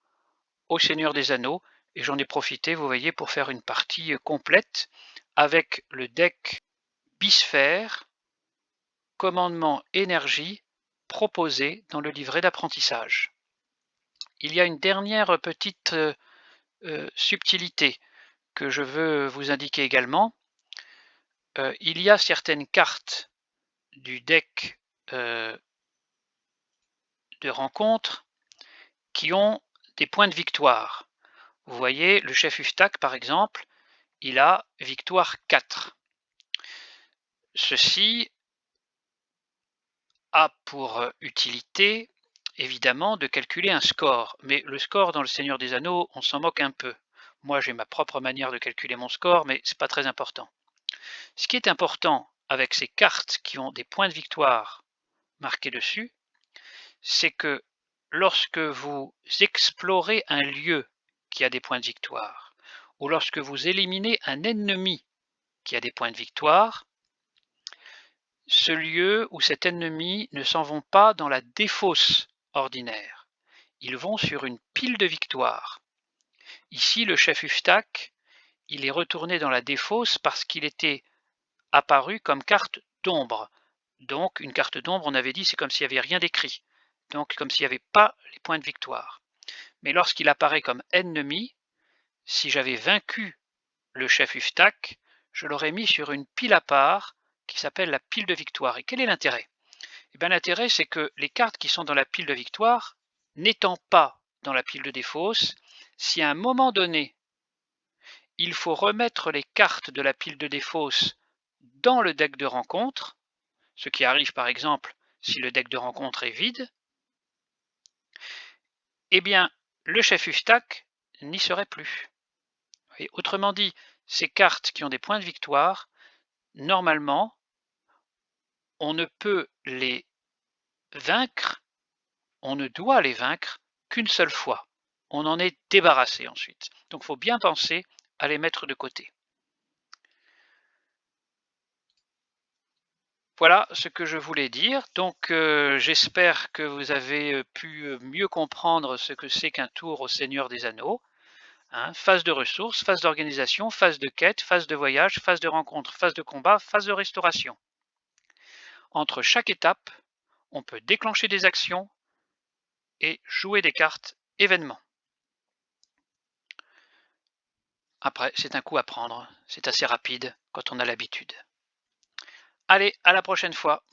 au Seigneur des Anneaux. Et j'en ai profité, vous voyez, pour faire une partie complète avec le deck Bisphère, commandement énergie, proposé dans le livret d'apprentissage. Il y a une dernière petite subtilité que je veux vous indiquer également. Il y a certaines cartes du deck de rencontre qui ont des points de victoire. Vous voyez, le chef Huftak, par exemple, il a victoire 4. Ceci a pour utilité, évidemment, de calculer un score. Mais le score dans le Seigneur des Anneaux, on s'en moque un peu. Moi, j'ai ma propre manière de calculer mon score, mais ce n'est pas très important. Ce qui est important avec ces cartes qui ont des points de victoire marqués dessus, c'est que lorsque vous explorez un lieu qui a des points de victoire, ou lorsque vous éliminez un ennemi qui a des points de victoire, ce lieu ou cet ennemi ne s'en vont pas dans la défausse ordinaire. Ils vont sur une pile de victoire. Ici, le chef Huftak, il est retourné dans la défausse parce qu'il était apparu comme carte d'ombre. Donc, une carte d'ombre, on avait dit, c'est comme s'il n'y avait rien d'écrit. Donc, comme s'il n'y avait pas les points de victoire. Mais lorsqu'il apparaît comme ennemi, si j'avais vaincu le chef Huftak, je l'aurais mis sur une pile à part qui s'appelle la pile de victoire. Et quel est l'intérêt? Eh bien, l'intérêt, c'est que les cartes qui sont dans la pile de victoire, n'étant pas dans la pile de défausse, si à un moment donné, il faut remettre les cartes de la pile de défausse dans le deck de rencontre, ce qui arrive par exemple si le deck de rencontre est vide, eh bien, le chef Huftak n'y serait plus. Et autrement dit, ces cartes qui ont des points de victoire, normalement, on ne peut les vaincre, on ne doit les vaincre qu'une seule fois. On en est débarrassé ensuite. Donc il faut bien penser à les mettre de côté. Voilà ce que je voulais dire. Donc j'espère que vous avez pu mieux comprendre ce que c'est qu'un tour au Seigneur des Anneaux. Phase de ressources, phase d'organisation, phase de quête, phase de voyage, phase de rencontre, phase de combat, phase de restauration. Entre chaque étape, on peut déclencher des actions et jouer des cartes événements. Après, c'est un coup à prendre, c'est assez rapide quand on a l'habitude. Allez, à la prochaine fois.